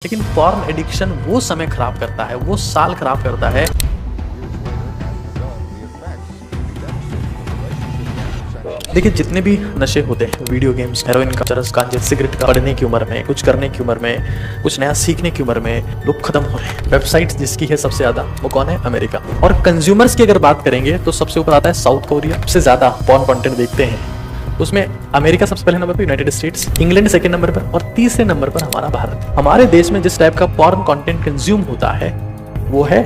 लेकिन porn addiction वो समय खराब करता है, वो साल खराब करता है। देखिए जितने भी नशे होते हैं, वीडियो गेम्स, हेरोइन का, चरस, गांजे, सिगरेट का, पढ़ने की उम्र में, कुछ करने की उम्र में, कुछ नया सीखने की उम्र में लोग खत्म हो रहे हैं। वेबसाइट जिसकी है सबसे ज्यादा वो कौन है? अमेरिका। और कंज्यूमर्स की अगर बात करेंगे तो सबसे ऊपर आता है साउथ कोरिया। सबसे ज्यादा पॉर्न कंटेंट देखते हैं उसमें अमेरिका सबसे पहले नंबर पर, United states, England second number पर और तीसरे नंबर पर हमारा भारत। हमारे देश में जिस टाइप का पॉर्न कंटेंट कंज्यूम होता है वो है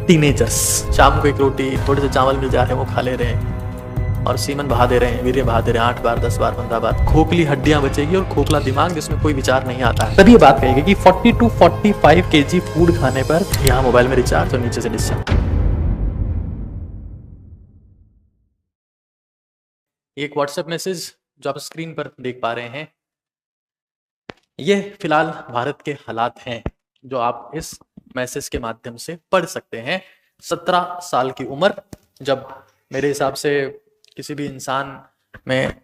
टीनेजर्स। शाम को एक रोटी, थोड़े से चावल मिल जा रहे हैं वो खा ले रहे हैं और सीमन बहा दे रहे हैं, वीर्य बहा दे रहे हैं 8 बार 10 बार 15 बार। खोखली हड्डियां बचेगी और खोखला दिमाग जिसमें कोई विचार नहीं आता है। तभी ये बात कहेगी कि 40 to 45 kg फूड खाने पर यहाँ मोबाइल में रिचार्ज और नीचे से डिस्चार्ज। एक व्हाट्सएप मैसेज जो आप स्क्रीन पर देख पा रहे हैं, ये फिलहाल भारत के हालात हैं जो आप इस मैसेज के माध्यम से पढ़ सकते हैं। 17 साल की उम्र, जब मेरे हिसाब से किसी भी इंसान में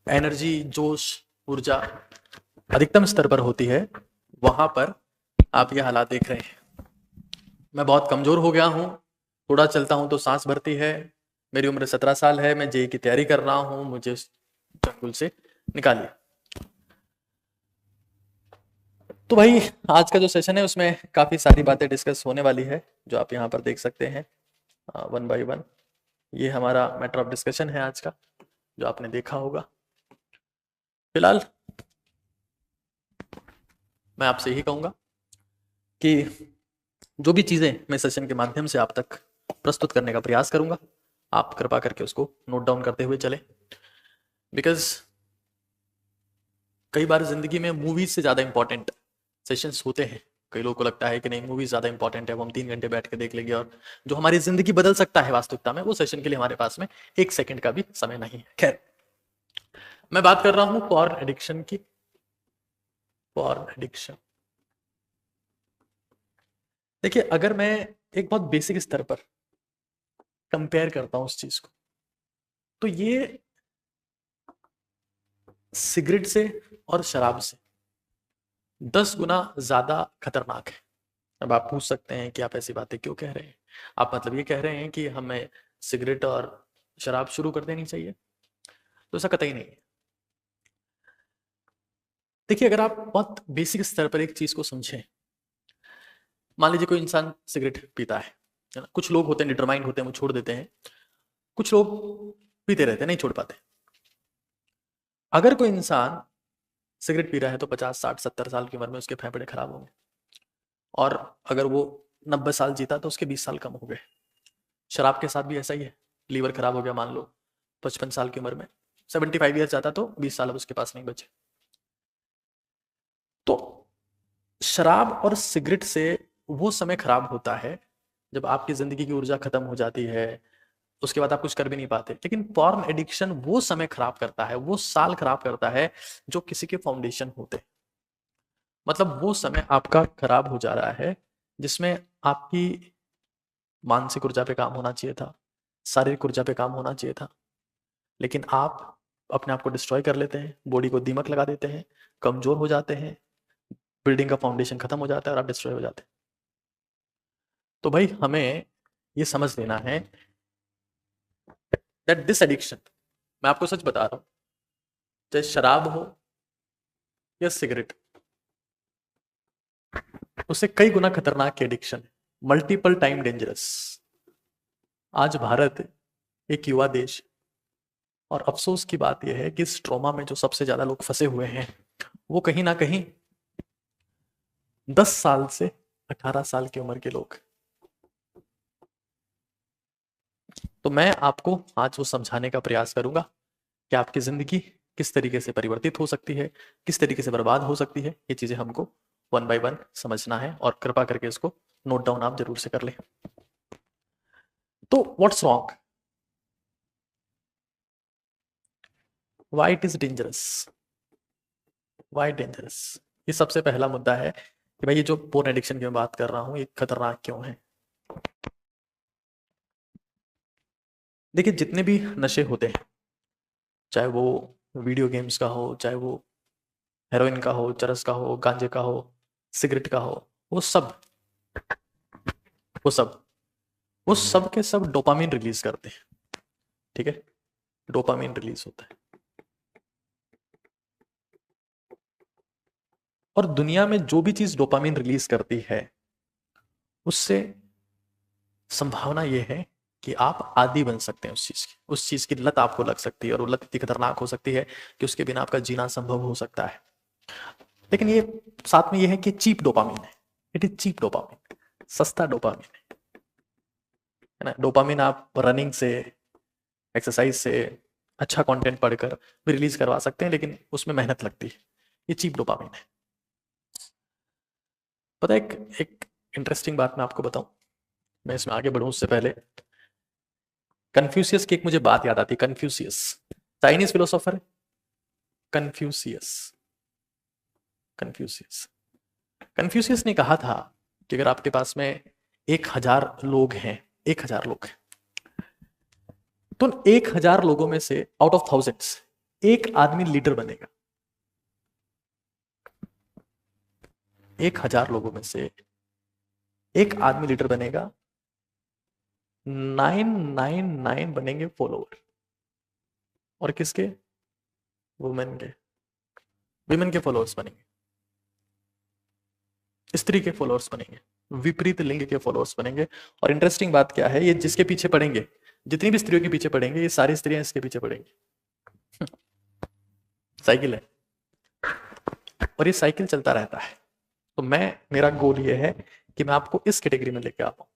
एनर्जी, जोश, ऊर्जा अधिकतम स्तर पर होती है, वहां पर आप ये हालात देख रहे हैं। मैं बहुत कमजोर हो गया हूँ, थोड़ा चलता हूँ तो सांस भरती है। मेरी उम्र 17 साल है, मैं जेईई की तैयारी कर रहा हूँ, मुझे इस चंगुल से निकालिए। तो भाई आज का जो सेशन है उसमें काफी सारी बातें डिस्कस होने वाली है जो आप यहाँ पर देख सकते हैं वन बाय वन। ये हमारा मैटर ऑफ डिस्कशन है आज का, जो आपने देखा होगा। फिलहाल मैं आपसे यही कहूंगा कि जो भी चीजें मैं सेशन के माध्यम से आप तक प्रस्तुत करने का प्रयास करूंगा, आप कृपा करके उसको नोट डाउन करते हुए चले। बिकॉज कई बार जिंदगी में मूवीज से ज्यादा इंपॉर्टेंट सेशंस होते हैं। कई लोगों को लगता है कि नहीं, मूवीज ज्यादा इंपॉर्टेंट है, वो हम 3 घंटे बैठ के देख लेंगे, और जो हमारी जिंदगी बदल सकता है वास्तविकता में, वो सेशन के लिए हमारे पास में 1 सेकंड का भी समय नहीं है। खैर, मैं बात कर रहा हूं पॉर्न एडिक्शन की। पॉर्न एडिक्शन, देखिए अगर मैं एक बहुत बेसिक स्तर पर कंपेयर करता हूं उस चीज को, तो ये सिगरेट से और शराब से 10 गुना ज्यादा खतरनाक है। अब आप पूछ सकते हैं कि आप ऐसी बातें क्यों कह रहे हैं? आप मतलब ये कह रहे हैं कि हमें सिगरेट और शराब शुरू कर देनी चाहिए? तो ऐसा कतई नहीं है। देखिए अगर आप बहुत बेसिक स्तर पर एक चीज को समझें, मान लीजिए कोई इंसान सिगरेट पीता है ना। कुछ लोग होते हैं डिटरमाइंड होते हैं, वो छोड़ देते हैं। कुछ लोग पीते रहते हैं, नहीं छोड़ पाते। अगर कोई इंसान सिगरेट पी रहा है तो 50 60 70 साल की उम्र में उसके फेफड़े खराब होंगे, और अगर वो 90 साल जीता तो उसके 20 साल कम हो गए। शराब के साथ भी ऐसा ही है। लीवर खराब हो गया मान लो 55 साल की उम्र में, 75 ईयर्स जाता तो 20 साल अब उसके पास नहीं बचे। तो शराब और सिगरेट से वो समय खराब होता है जब आपकी जिंदगी की ऊर्जा खत्म हो जाती है, उसके बाद आप कुछ कर भी नहीं पाते। लेकिन पॉर्न एडिक्शन वो समय खराब करता है, वो साल खराब करता है जो किसी के फाउंडेशन होते हैं। मतलब वो समय आपका खराब हो जा रहा है जिसमें आपकी मानसिक ऊर्जा पे काम होना चाहिए था, शारीरिक ऊर्जा पे काम होना चाहिए था, लेकिन आप अपने आप को डिस्ट्रॉय कर लेते हैं, बॉडी को दीमक लगा देते हैं, कमजोर हो जाते हैं, बिल्डिंग का फाउंडेशन खत्म हो जाता है और आप डिस्ट्रॉय हो जाते हैं। तो भाई हमें ये समझ लेना है दैट दिस एडिक्शन, मैं आपको सच बता रहा हूं, चाहे शराब हो या सिगरेट, उससे कई गुना खतरनाक एडिक्शन है, मल्टीपल टाइम डेंजरस। आज भारत एक युवा देश, और अफसोस की बात यह है कि इस ट्रॉमा में जो सबसे ज्यादा लोग फंसे हुए हैं वो कहीं ना कहीं 10 साल से 18 साल की उम्र के लोग। तो मैं आपको आज वो समझाने का प्रयास करूंगा कि आपकी जिंदगी किस तरीके से परिवर्तित हो सकती है, किस तरीके से बर्बाद हो सकती है। ये चीजें हमको वन बाय वन समझना है, और कृपा करके इसको नोट डाउन आप जरूर से कर लें। तो what's wrong, why it is dangerous, why dangerous, ये सबसे पहला मुद्दा है कि भाई ये जो पोर्न एडिक्शन की मैं बात कर रहा हूं ये खतरनाक क्यों है। देखिए जितने भी नशे होते हैं, चाहे वो वीडियो गेम्स का हो, चाहे वो हेरोइन का हो, चरस का हो, गांजे का हो, सिगरेट का हो, वो सब वो सब वो सब के सब डोपामिन रिलीज करते हैं। ठीक है, डोपामिन रिलीज होता है। और दुनिया में जो भी चीज डोपामिन रिलीज करती है, उससे संभावना यह है कि आप आदी बन सकते हैं उस चीज की, उस चीज की लत आपको लग सकती है, और वो लत इतनी खतरनाक हो सकती है कि उसके बिना आपका जीना संभव हो सकता है। लेकिन ये साथ में ये है कि चीप डोपामिन है, इट इज चीप डोपामिन, सस्ता डोपामिन है ना। डोपामिन आप रनिंग से, एक्सरसाइज से, अच्छा कंटेंट पढ़कर भी रिलीज करवा सकते हैं, लेकिन उसमें मेहनत लगती है। ये चीप डोपामिन है। पता है, एक एक इंटरेस्टिंग बात मैं आपको बताऊं, मैं इसमें आगे बढ़ूं उससे पहले, कन्फ्यूशियस की एक मुझे बात याद आती है। कन्फ्यूशियस चाइनीज फिलोसोफर है, कन्फ्यूशियस। कन्फ्यूशियस कन्फ्यूशियस ने कहा था कि अगर आपके पास में 1,000 लोग हैं, 1,000 लोग हैं, तो 1,000 लोगों में से आउट ऑफ थाउजेंड्स एक आदमी लीडर बनेगा। 1,000 लोगों में से एक आदमी लीडर बनेगा, 999 बनेंगे फॉलोअर। और किसके? वुमेन के, विमेन के फॉलोअर्स बनेंगे, स्त्री के फॉलोअर्स बनेंगे, विपरीत लिंग के फॉलोअर्स बनेंगे। और इंटरेस्टिंग बात क्या है, ये जिसके पीछे पड़ेंगे, जितनी भी स्त्रियों के पीछे पड़ेंगे, ये सारी स्त्रियां इसके पीछे पड़ेंगी। साइकिल है, और ये साइकिल चलता रहता है। तो मेरा गोल ये है कि मैं आपको इस कैटेगरी में लेके आ पाऊं,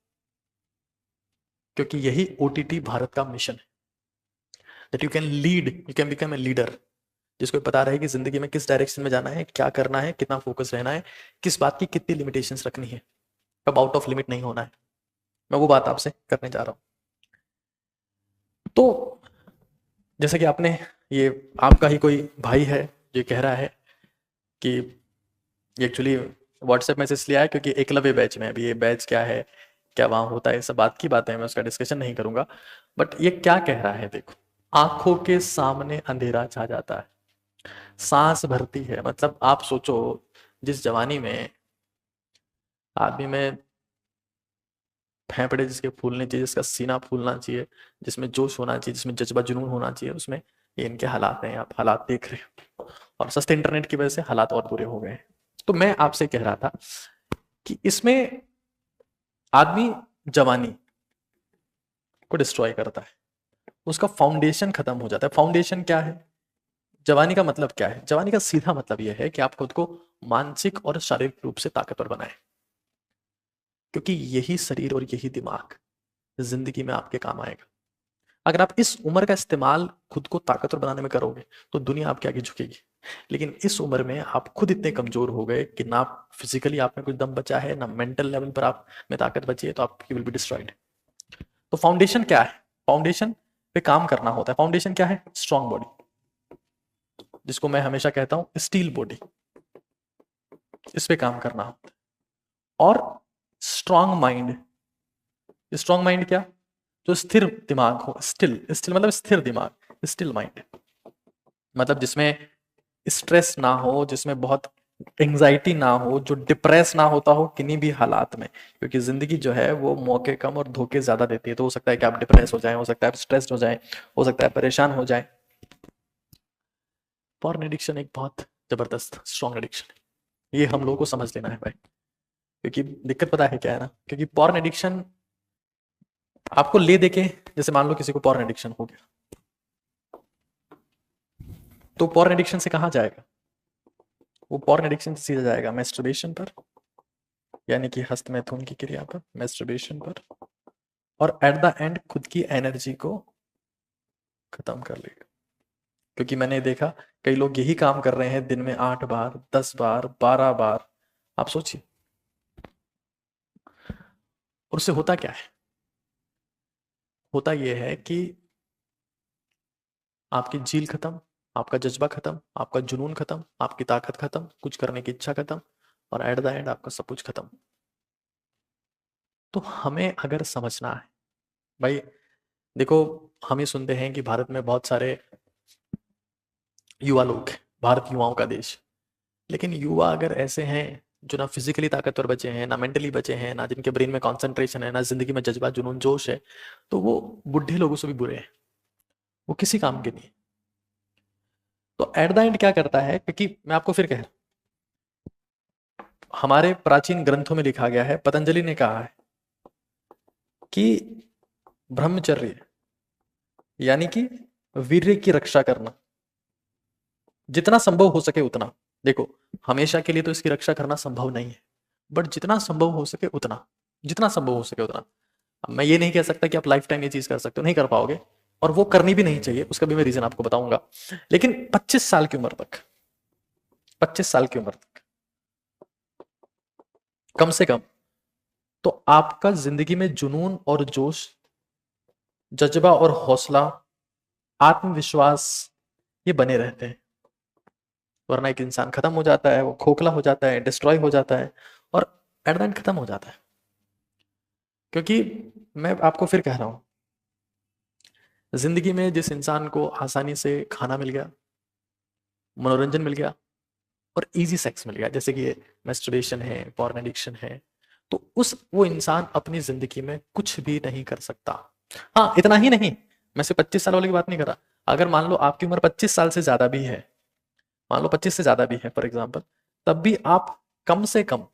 क्योंकि यही ओटीटी भारत का मिशन है, that you can lead, you can become a leader, जिसको पता रहे कि जिंदगी में किस डायरेक्शन में जाना है, क्या करना है, कितना फोकस रहना है, किस बात की कितनी लिमिटेशंस रखनी है, कब आउट ऑफ लिमिट नहीं होना है। मैं वो बात आपसे करने जा रहा हूं। तो जैसे कि आपने, ये आपका ही कोई भाई है जो कह रहा है कि एक्चुअली व्हाट्सएप मैसेज लिया है, क्योंकि एकलव्य बैच में, अभी ये बैच क्या है, क्या वहां होता है, सब बात की बात है, मैं उसका डिस्कशन नहीं करूंगा। बट ये क्या कह रहा है, देखो, आंखों के सामने अंधेरा छा जाता है, सांस भरती है। मतलब आप सोचो, जिस जवानी में आदमी में फेफड़े जिसके फूलने चाहिए, जिसका सीना फूलना चाहिए, जिसमें जोश होना चाहिए, जिसमें जज्बा जुनून होना चाहिए, उसमें ये इनके हालात हैं, आप हालात देख रहे हो। और सस्ते इंटरनेट की वजह से हालात और बुरे हो गए हैं। तो मैं आपसे कह रहा था कि इसमें आदमी जवानी को डिस्ट्रॉय करता है, उसका फाउंडेशन खत्म हो जाता है। फाउंडेशन क्या है, जवानी का मतलब क्या है? जवानी का सीधा मतलब यह है कि आप खुद को मानसिक और शारीरिक रूप से ताकतवर बनाएं, क्योंकि यही शरीर और यही दिमाग जिंदगी में आपके काम आएगा। अगर आप इस उम्र का इस्तेमाल खुद को ताकतवर बनाने में करोगे, तो दुनिया आपके आगे झुकेगी। लेकिन इस उम्र में आप खुद इतने कमजोर हो गए कि ना फिजिकली आप में कुछ दम बचा है, ना मेंटल लेवल पर आप में ताकत बची है, तो आपकी विल बी डिस्ट्रॉयड। तो फाउंडेशन क्या है? फाउंडेशन पे काम करना होता है। फाउंडेशन क्या है? स्ट्रांग बॉडी, जिसको मैं हमेशा कहता हूं स्टील बॉडी, इस पे काम करना होता है। और स्ट्रांग माइंड, स्ट्रांग माइंड क्या? जो स्थिर दिमाग हो, स्टिल, स्टिल मतलब स्थिर दिमाग, स्टिल माइंड, मतलब जिसमें स्ट्रेस ना हो, जिसमें बहुत एंजाइटी ना हो, जो डिप्रेस ना होता हो किन्हीं भी हालात में, क्योंकि जिंदगी जो है वो मौके कम और धोखे ज्यादा देती है। तो हो सकता है कि आप डिप्रेस हो जाएं, हो सकता है आप स्ट्रेस्ड हो जाएं, हो सकता है परेशान हो जाएं। पॉर्न एडिक्शन एक बहुत जबरदस्त स्ट्रॉन्ग एडिक्शन है, ये हम लोगों को समझ लेना है भाई। क्योंकि दिक्कत पता है क्या है ना, क्योंकि पॉर्न एडिक्शन आपको ले देके, जैसे मान लो किसी को पॉर्न एडिक्शन हो गया, तो पॉर्न एडिक्शन से कहां जाएगा? वो पॉर्न एडिक्शन से सीधा जाएगा मैस्टरबेशन पर, यानी कि हस्त मैथुन की क्रिया पर, मैस्टरबेशन पर, और एट द एंड खुद की एनर्जी को खत्म कर लेगा। क्योंकि मैंने देखा कई लोग यही काम कर रहे हैं दिन में 8 बार, 10 बार, 12 बार। आप सोचिए, और उससे होता क्या है? होता यह है कि आपकी झील खत्म, आपका जज्बा खत्म, आपका जुनून खत्म, आपकी ताकत खत्म, कुछ करने की इच्छा खत्म, और एट द एंड आपका सब कुछ खत्म। तो हमें अगर समझना है भाई, देखो, हम ही सुनते हैं कि भारत में बहुत सारे युवा लोग हैं, भारत युवाओं का देश। लेकिन युवा अगर ऐसे हैं जो ना फिजिकली ताकतवर बचे हैं, ना मेंटली बचे हैं, ना जिनके ब्रेन में कंसंट्रेशन है, ना जिंदगी में जज्बा जुनून जोश है, तो वो बुढ़े लोगों से भी बुरे हैं, वो किसी काम के नहीं। तो एट द एंड क्या करता है, क्योंकि मैं आपको फिर कह रहा हूं, हमारे प्राचीन ग्रंथों में लिखा गया है, पतंजलि ने कहा है कि ब्रह्मचर्य यानी कि वीर्य की रक्षा करना, जितना संभव हो सके उतना। देखो, हमेशा के लिए तो इसकी रक्षा करना संभव नहीं है, बट जितना संभव हो सके उतना, जितना संभव हो सके उतना। अब मैं ये नहीं कह सकता कि आप लाइफ टाइम ये चीज कर सकते हो, नहीं कर पाओगे, और वो करनी भी नहीं चाहिए, उसका भी मैं रीजन आपको बताऊंगा। लेकिन 25 साल की उम्र तक, 25 साल की उम्र तक कम से कम, तो आपका जिंदगी में जुनून और जोश, जज्बा और हौसला, आत्मविश्वास, ये बने रहते हैं। वरना एक इंसान खत्म हो जाता है, वो खोखला हो जाता है, डिस्ट्रॉय हो जाता है, और एट द एंड खत्म हो जाता है। क्योंकि मैं आपको फिर कह रहा हूं, जिंदगी में जिस इंसान को आसानी से खाना मिल गया, मनोरंजन मिल गया और इजी सेक्स मिल गया, जैसे कि मैस्टरबेशन है, पॉर्न एडिक्शन है, तो वो इंसान अपनी जिंदगी में कुछ भी नहीं कर सकता। हाँ, इतना ही नहीं, मैं सिर्फ 25 साल वाले की बात नहीं कर रहा। अगर मान लो आपकी उम्र 25 साल से ज्यादा भी है, मान लो 25 से ज्यादा भी है फॉर एग्जाम्पल, तब भी आप कम से कम,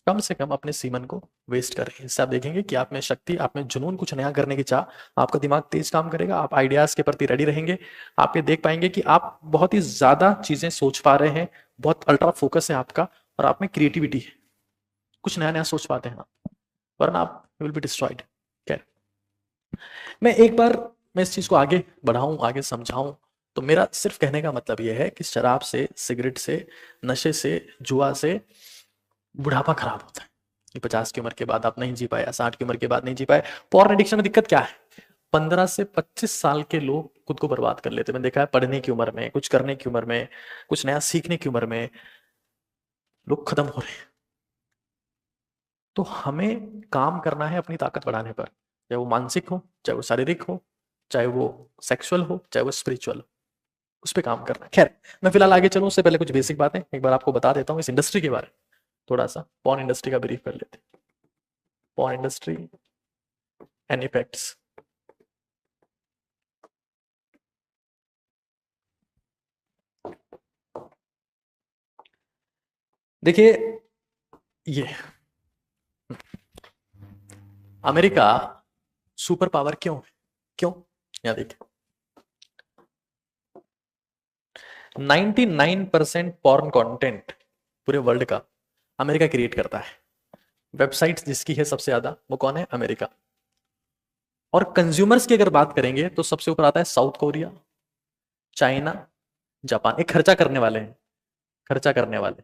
कम से कम अपने सीमन को वेस्ट कर रहे हैं। इससे आप देखेंगे कि आप में शक्ति, आप में जुनून, कुछ नया करने की चाह, आपका दिमाग तेज काम करेगा, आप आइडियाज के प्रति रेडी रहेंगे। आप ये देख पाएंगे कि आप बहुत ही ज्यादा चीजें सोच पा रहे हैं, बहुत अल्ट्रा फोकस है आपका, और आप में क्रिएटिविटी है, कुछ नया नया सोच पाते हैं आप, वरना आप विल बी डिस्ट्रॉयड। मैं एक बार, मैं इस चीज को आगे बढ़ाऊं, आगे समझाऊं, तो मेरा सिर्फ कहने का मतलब यह है कि शराब से, सिगरेट से, नशे से, जुआ से बुढ़ापा खराब होता है। ये 50 की उम्र के बाद आप नहीं जी पाए, 60 की उम्र के बाद नहीं जी पाए। पॉर्न एडिक्शन में दिक्कत क्या है, 15 से 25 साल के लोग खुद को बर्बाद कर लेते हैं। मैंने देखा है, पढ़ने की उम्र में, कुछ करने की उम्र में, कुछ नया सीखने की उम्र में लोग खत्म हो रहे हैं। तो हमें काम करना है अपनी ताकत बढ़ाने पर, चाहे वो मानसिक हो, चाहे वो शारीरिक हो, चाहे वो सेक्सुअल हो, चाहे वो स्पिरिचुअल हो, उस पर काम करना है। खैर, मैं फिलहाल आगे चलूं उससे पहले कुछ बेसिक बातें एक बार आपको बता देता हूँ इस इंडस्ट्री के बारे में। थोड़ा सा पॉर्न इंडस्ट्री का ब्रीफ कर लेते हैं। Porn industry and effects. देखिए, ये अमेरिका सुपर पावर क्यों है, क्यों, यहां देखिए, 99% पॉर्न कंटेंट पूरे वर्ल्ड का अमेरिका क्रिएट करता है। वेबसाइट्स जिसकी है सबसे ज्यादा, वो कौन है, अमेरिका। और कंज्यूमर्स की अगर बात करेंगे तो सबसे ऊपर आता है साउथ कोरिया, चाइना, जापान। एक खर्चा करने वाले हैं, खर्चा करने वाले,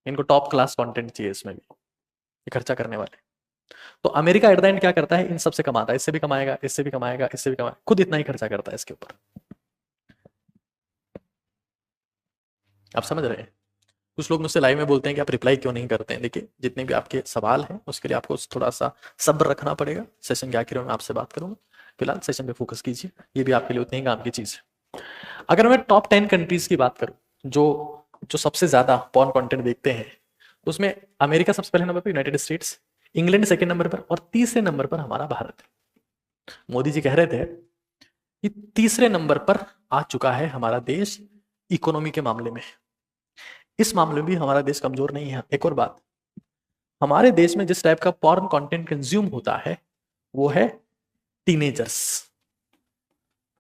इनको टॉप क्लास कंटेंट चाहिए, इसमें भी ये खर्चा करने वाले। तो अमेरिका एट द एंड क्या करता है, इन सबसे कमाता है, इससे भी कमाएगा, इससे भी कमाएगा, इससे भी कमाएगा, खुद इतना ही खर्चा करता है इसके ऊपर। आप समझ रहे हैं। कुछ लोग मुझसे लाइव में बोलते हैं कि आप रिप्लाई क्यों नहीं करते हैं। देखिए, जितने भी आपके सवाल हैं उसके लिए आपको थोड़ा सा सब्र रखना पड़ेगा। सेशन के आखिर में आपसे बात करूंगा, फिलहाल सेशन पे फोकस कीजिए, ये भी आपके लिए उतनी ही काम की चीज है। अगर मैं टॉप 10 कंट्रीज की बात करूं जो जो सबसे ज्यादा पॉर्न कंटेंट देखते हैं, तो उसमें अमेरिका सबसे पहले नंबर पर, United states, England second number पर, और तीसरे नंबर पर हमारा भारत है। मोदी जी कह रहे थे कि तीसरे नंबर पर आ चुका है हमारा देश इकोनॉमी के मामले में। इस मामले में भी हमारा देश कमजोर नहीं है। एक और बात, हमारे देश में जिस टाइप का पॉर्न कंटेंट कंज्यूम होता है वो है टीनेजर्स।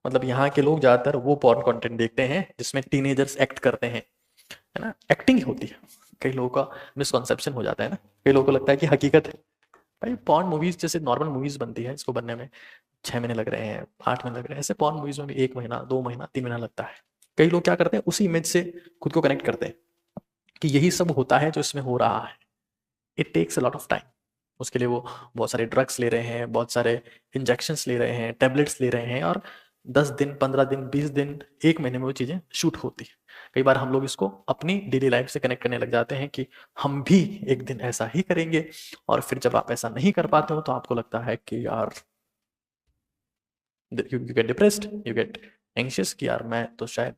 मतलब यहाँ के लोग ज्यादातर वो पॉर्न कंटेंट देखते हैं जिसमें टीनेजर्स एक्ट करते हैं, है ना, एक्टिंग होती है। कई लोगों का मिसकॉन्सेप्शन हो जाता है ना, कई लोगों को लगता है कि हकीकत है। भाई, पॉर्न मूवीज जैसे नॉर्मल मूवीज बनती है, इसको बनने में 6 महीने लग रहे हैं, 8 महीने लग रहे हैं, ऐसे पॉर्न मूवीज में भी 1 महीना, 2 महीना, 3 महीना लगता है। कई लोग क्या करते हैं, उसी इमेज से खुद को कनेक्ट करते हैं कि यही सब होता है जो इसमें हो रहा है। It takes a lot of time. उसके लिए वो बहुत सारे ड्रग्स ले रहे हैं, बहुत सारे इंजेक्शंस ले रहे हैं, टेबलेट्स ले रहे हैं, और 10 दिन, 15 दिन, 20 दिन, 1 महीने में वो चीजें शूट होती है। कई बार हम लोग इसको अपनी डेली लाइफ से कनेक्ट करने लग जाते हैं कि हम भी एक दिन ऐसा ही करेंगे, और फिर जब आप ऐसा नहीं कर पाते हो तो आपको लगता है कि यार, you get depressed, you get anxious कि यार मैं तो शायद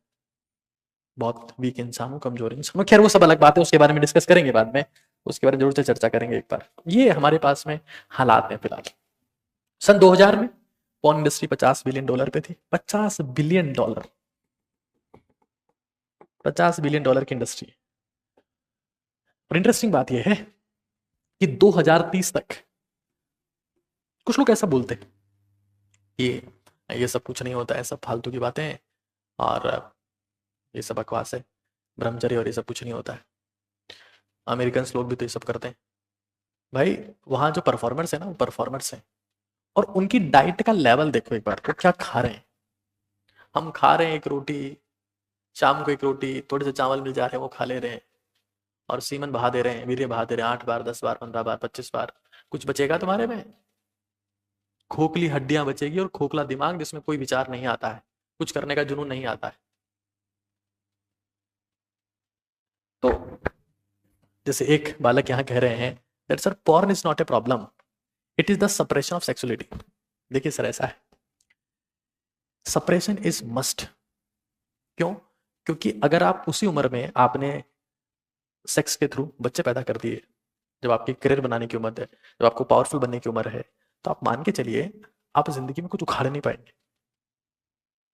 बहुत वीक इंसान हूँ, कमजोर इंसान हूँ। खैर वो सब अलग बात है, उसके बारे में डिस्कस करेंगे बाद में, उसके बारे में जरूर से चर्चा करेंगे एक बार। ये हमारे पास में हालात हैं फिलहाल। सन 2000 में पॉर्न इंडस्ट्री $50 बिलियन पे थी। $50 बिलियन, $50 बिलियन की इंडस्ट्री। और इंटरेस्टिंग बात यह है कि 2030 तक कुछ लोग ऐसा बोलते हैं ये सब कुछ नहीं होता है, सब फालतू की बातें हैं और ये सब बकवास है, ब्रह्मचर्य और ये सब कुछ नहीं होता है। अमेरिकन लोग भी तो ये सब करते हैं। भाई वहां जो परफॉर्मर्स है ना, वो परफॉर्मर्स हैं, और उनकी डाइट का लेवल देखो एक बार, वो क्या खा रहे हैं। हम खा रहे हैं एक रोटी, शाम को एक रोटी, थोड़े से चावल मिल जा रहे हैं वो खा ले रहे हैं, और सीमन बहा दे रहे हैं, वीर्य बहा दे रहे हैं 8 बार, 10 बार, 15 बार, 25 बार। कुछ बचेगा तुम्हारे में? खोखली हड्डियां बचेगी और खोखला दिमाग जिसमें कोई विचार नहीं आता है, कुछ करने का जुनून नहीं आता है। तो जैसे एक बालक यहाँ कह रहे हैं that sir porn is not a problem, it is the suppression of sexuality. देखिए सर ऐसा है, सप्रेशन इज मस्ट। क्यों? क्योंकि अगर आप उसी उम्र में आपने सेक्स के थ्रू बच्चे पैदा कर दिए, जब आपकी करियर बनाने की उम्र है, जब आपको पावरफुल बनने की उम्र है, तो आप मान के चलिए आप जिंदगी में कुछ उखाड़ नहीं पाएंगे।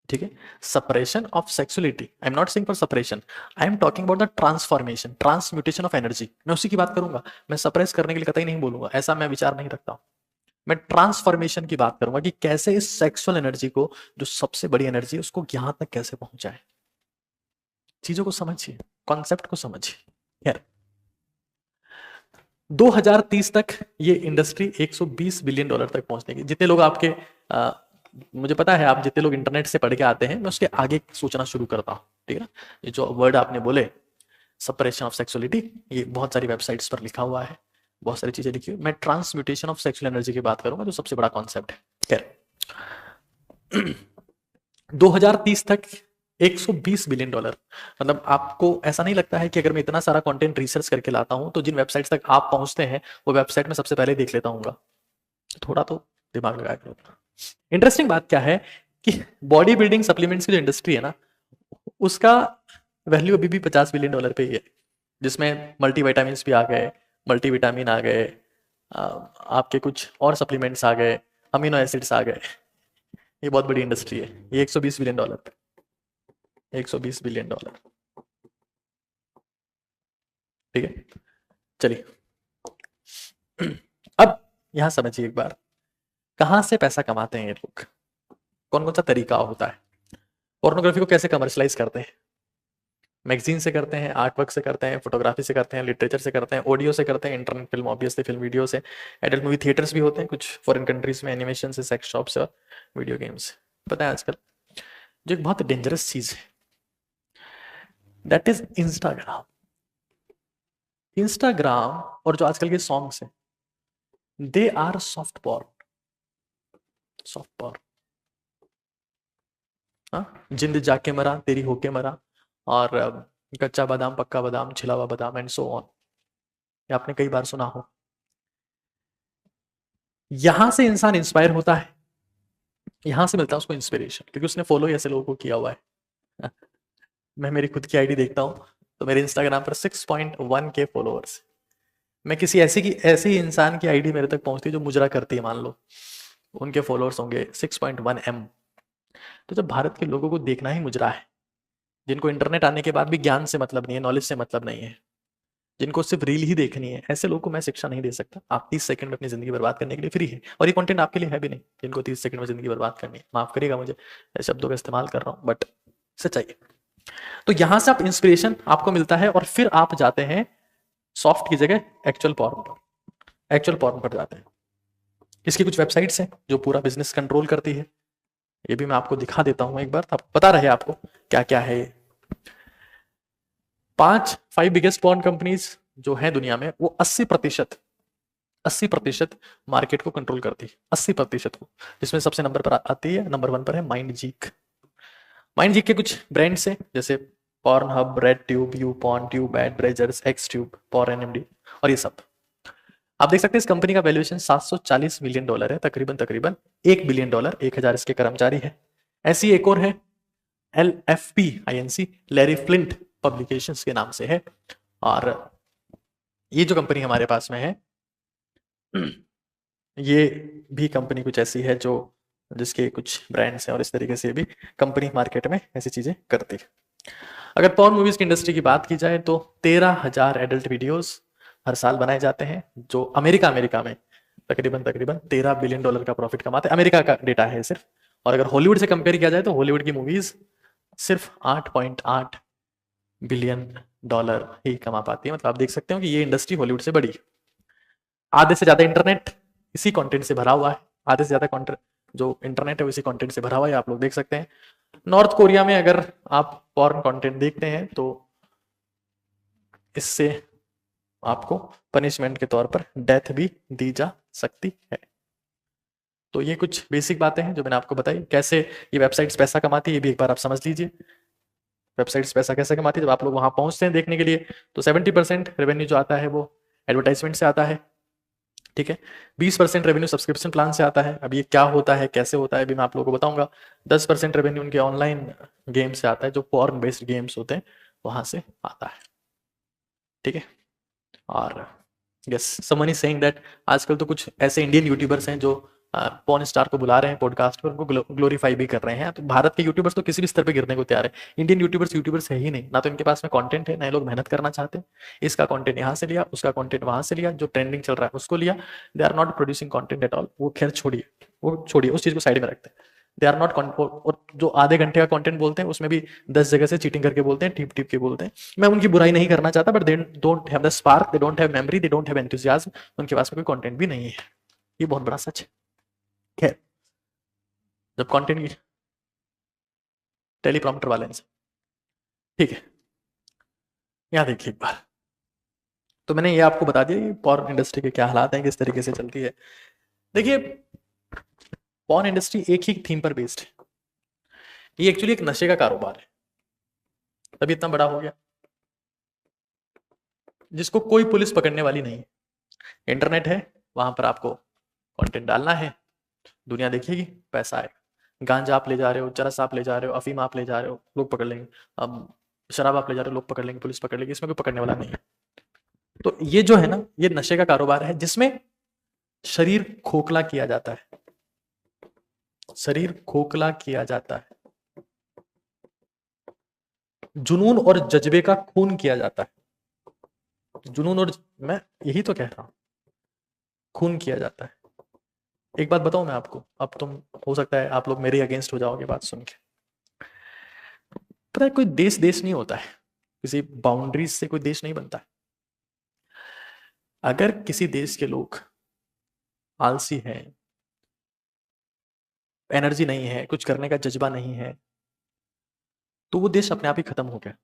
ठीक है, separation of sexuality, I am not saying for separation, I am talking about the transformation, transmutation of energy. मैं उसी की बात करूंगा, मैं सप्रेस करने के लिए कतई नहीं बोलूंगा, ऐसा मैं विचार नहीं रखता हूं। मैं ट्रांसफॉर्मेशन की बात करूंगा कि कैसे इस सेक्सुअल एनर्जी को, जो सबसे बड़ी एनर्जी है, उसको यहां तक कैसे पहुंचाए। चीजों को समझिए, कॉन्सेप्ट को समझिए। खैर 2030 तक ये इंडस्ट्री $120 बिलियन तक पहुंचने। जितने लोग आपके मुझे पता है आप जितने लोग इंटरनेट से पढ़ के आते हैं, मैं उसके आगे सोचना शुरू करता हूँ। ठीक है ना, ये जो वर्ड आपने बोले सपरेशन ऑफ सेक्सुअलिटी, ये बहुत सारी वेबसाइट्स पर लिखा हुआ है, बहुत सारी चीजें लिखी हुई। मैं ट्रांसम्यूटेशन ऑफ सेक्सुअल एनर्जी की बात करूंगा, जो सबसे बड़ा कॉन्सेप्ट है। खैर 2030 तक $120 बिलियन। मतलब आपको ऐसा नहीं लगता है कि अगर मैं इतना सारा कंटेंट रिसर्च करके लाता हूं, तो जिन वेबसाइट्स तक आप पहुंचते हैं वो वेबसाइट में सबसे पहले देख लेता हूँ? थोड़ा तो दिमाग लगा करो। इंटरेस्टिंग बात क्या है कि बॉडी बिल्डिंग सप्लीमेंट्स की जो इंडस्ट्री है ना, उसका वैल्यू अभी भी $50 बिलियन पे ही है, जिसमें मल्टीविटामिन भी आ गए, मल्टीविटामिन आ गए, आपके कुछ और सप्लीमेंट्स आ गए, अमीनो एसिड्स आ गए। ये बहुत बड़ी इंडस्ट्री है, ये $120 बिलियन पे, $120 बिलियन। ठीक है, चलिए अब यहां समझिए एक बार, कहां से पैसा कमाते हैं ये लोग, कौन कौन सा तरीका होता है। पोर्नोग्राफी को कैसे कमर्शलाइज करते हैं? मैगजीन से करते हैं, आर्ट वर्क से करते हैं, फोटोग्राफी से करते हैं, लिटरेचर से करते हैं, ऑडियो से करते हैं, internet film, obviously film video से, एडल्ट मूवी थिएटर्स भी होते हैं कुछ फॉरेन कंट्रीज में, एनिमेशन से, सेक्स शॉप से, और वीडियो गेम्स। पता है आजकल जो एक बहुत डेंजरस चीज है, दैट इज इंस्टाग्राम। इंस्टाग्राम और जो आजकल के सॉन्ग्स हैं, they are soft porn. Soft porn, हाँ, जिंद जाके मरा तेरी होके मरा, और कच्चा बादाम पक्का बादाम छिला हुआ बादाम, एंड सो ऑन। ये आपने कई बार सुना हो। यहां से इंसान इंस्पायर होता है, यहां से मिलता है उसको इंस्पिरेशन, क्योंकि उसने फॉलो ऐसे लोगों को किया हुआ है। मैं मेरी खुद की आईडी देखता हूं, तो मेरे इंस्टाग्राम पर 6.1 के फॉलोअर्स। मैं किसी ऐसी इंसान की आईडी मेरे तक पहुंचती है जो मुजरा करती है, मान लो उनके फॉलोअर्स होंगे 6.1 M। तो जब भारत के लोगों को देखना ही मुजरा है, जिनको इंटरनेट आने के बाद भी ज्ञान से मतलब नहीं है, नॉलेज से मतलब नहीं है, जिनको सिर्फ रील ही देखनी है, ऐसे लोगों को मैं शिक्षा नहीं दे सकता। आप 30 सेकंड में अपनी जिंदगी बर्बाद करने के लिए फ्री है, और ये कंटेंट आपके लिए है भी नहीं, जिनको 30 सेकंड में जिंदगी बर्बाद करनी है। माफ करिएगा मुझे शब्दों का इस्तेमाल कर रहा हूँ, बट सच्चाई है। तो यहां से आप इंस्पिरेशन आपको मिलता है, और फिर आप जाते हैं सॉफ्ट की जगह एक्चुअल पॉर्न पर, एक्चुअल पॉर्न पर जाते हैं। इसकी कुछ वेबसाइट्स हैं जो पूरा बिजनेस कंट्रोल करती है, ये भी मैं आपको दिखा देता हूं एक बार, तब पता रहे आपको क्या क्या है। 5 बिगेस्ट पॉर्न कंपनीज जो है दुनिया में, वो 80% मार्केट को कंट्रोल करती है, 80% को, जिसमें सबसे नंबर पर आती है, नंबर 1 पर है माइंडजीक। माइंडजीक के कुछ ब्रांड्स हैं जैसे Pornhub, RedTube, YouPorn, Tube8, Brazzers, XTube, porn और ये सब। आप देख सकते हैं इस कंपनी का वैल्यूएशन $740 मिलियन है, तकरीबन $1 बिलियन, 1000 इसके कर्मचारी है। ऐसी एक और है LFP लैरी फ्लिंट पब्लिकेशंस के नाम से है। और ये जो कंपनी हमारे पास में है, ये भी कंपनी कुछ ऐसी है जो जिसके कुछ ब्रांड्स हैं और इस तरीके से भी कंपनी मार्केट में ऐसी चीजें करती है। अगर पॉर्न मूवीज की इंडस्ट्री की बात की जाए तो 13,000 एडल्ट वीडियोस हर साल बनाए जाते हैं, जो अमेरिका में तकरीबन 13 बिलियन डॉलर का प्रॉफिट कमाते हैं। अमेरिका का डेटा है सिर्फ। और अगर हॉलीवुड से कंपेयर किया जाए तो हॉलीवुड की मूवीज सिर्फ 8.8 बिलियन डॉलर ही कमा पाती है। मतलब आप देख सकते हो कि ये इंडस्ट्री हॉलीवुड से बड़ी है। आधे से ज्यादा इंटरनेट इसी कंटेंट से भरा हुआ है। आधे से ज्यादा कंटेंट जो इंटरनेट है इसी कंटेंट से भरा हुआ है, आप लोग देख सकते हैं। नॉर्थ कोरिया में अगर आप पॉर्न कंटेंट देखते हैं तो इससे आपको पनिशमेंट के तौर पर डेथ भी दी जा सकती है। तो ये कुछ बेसिक बातें हैं जो मैंने आपको बताई। कैसे ये वेबसाइट्स पैसा कमाती है ये भी एक बार आप समझ लीजिए। वेबसाइट्स पैसा कैसे कमाती है, जब आप लोग वहां पहुंचते हैं देखने के लिए तो 70% रेवेन्यू जो आता है वो एडवर्टाइजमेंट से आता है, ठीक है। 20% रेवेन्यू सब्सक्रिप्शन प्लान से आता है। अब ये क्या होता है, कैसे होता है, अभी मैं आप लोगों को बताऊंगा। 10% रेवेन्यू उनके ऑनलाइन गेम से आता है, जो पॉर्न बेस्ड गेम्स होते हैं वहां से आता है, ठीक है। और yes, someone is saying that आजकल तो कुछ ऐसे इंडियन यूट्यूबर्स हैं जो पॉर्न स्टार को बुला रहे हैं पॉडकास्ट पर, उनको ग्लोरीफाई भी कर रहे हैं। तो भारत के यूट्यूबर्स तो किसी भी स्तर पे गिरने को तैयार है। इंडियन यूट्यूबर्स है ही नहीं, ना तो इनके पास में कंटेंट है, ना ये लोग मेहनत करना चाहते हैं। इसका कंटेंट यहाँ से लिया, उसका कंटेंट वहां से लिया, जो ट्रेंडिंग चल रहा है उसको लिया। They are not producing content at all. वो खैर छोड़िए, उस चीज को साइड में रखते हैं। दे आर नॉट, और जो आधे घंटे का कंटेंट बोलते हैं उसमें भी 10 जगह से चीटिंग करके बोलते हैं, टिप टिप के बोलते हैं। मैं उनकी बुराई नहीं करना चाहता, but they don't have the spark, they don't have memory, they don't have enthusiasm. उनके पास में कोई कंटेंट भी नहीं है, ये बहुत बड़ा सच है। खैर, जब कंटेंट की टेलीप्रॉम्प्टर वाले से, ठीक है, यहाँ देखिए एक बार। तो मैंने ये आपको बता दिया ये पॉर्न इंडस्ट्री के क्या हालात हैं, किस तरीके से चलती है। देखिए, पॉर्न इंडस्ट्री एक ही थीम पर बेस्ड है। ये एक्चुअली एक नशे का कारोबार है, तभी इतना बड़ा हो गया, जिसको कोई पुलिस पकड़ने वाली नहीं है। इंटरनेट है, वहां पर आपको कंटेंट डालना है, दुनिया देखेगी, पैसा आएगा। गांजा आप ले जा रहे हो, चरस आप ले जा रहे हो, अफीम आप ले जा रहे हो, लोग पकड़ लेंगे। अब शराब आप ले जा रहे हो, लोग पकड़ लेंगे, पुलिस पकड़ लेगी, इसमें कोई पकड़ने वाला नहीं है। तो ये जो है ना, ये नशे का कारोबार है जिसमें शरीर खोखला किया जाता है, शरीर खोखला किया जाता है, जुनून और जज्बे का खून किया जाता है। जुनून और मैं यही तो कह रहा हूं, खून किया जाता है। एक बात बताऊं मैं आपको, अब तुम हो सकता है आप लोग मेरे अगेंस्ट हो जाओगे बात सुन के। पता है, कोई देश देश नहीं होता है, किसी बाउंड्रीज से कोई देश नहीं बनता है। अगर किसी देश के लोग आलसी हैं, एनर्जी नहीं है, कुछ करने का जज्बा नहीं है, तो वो देश अपने आप ही खत्म हो गया।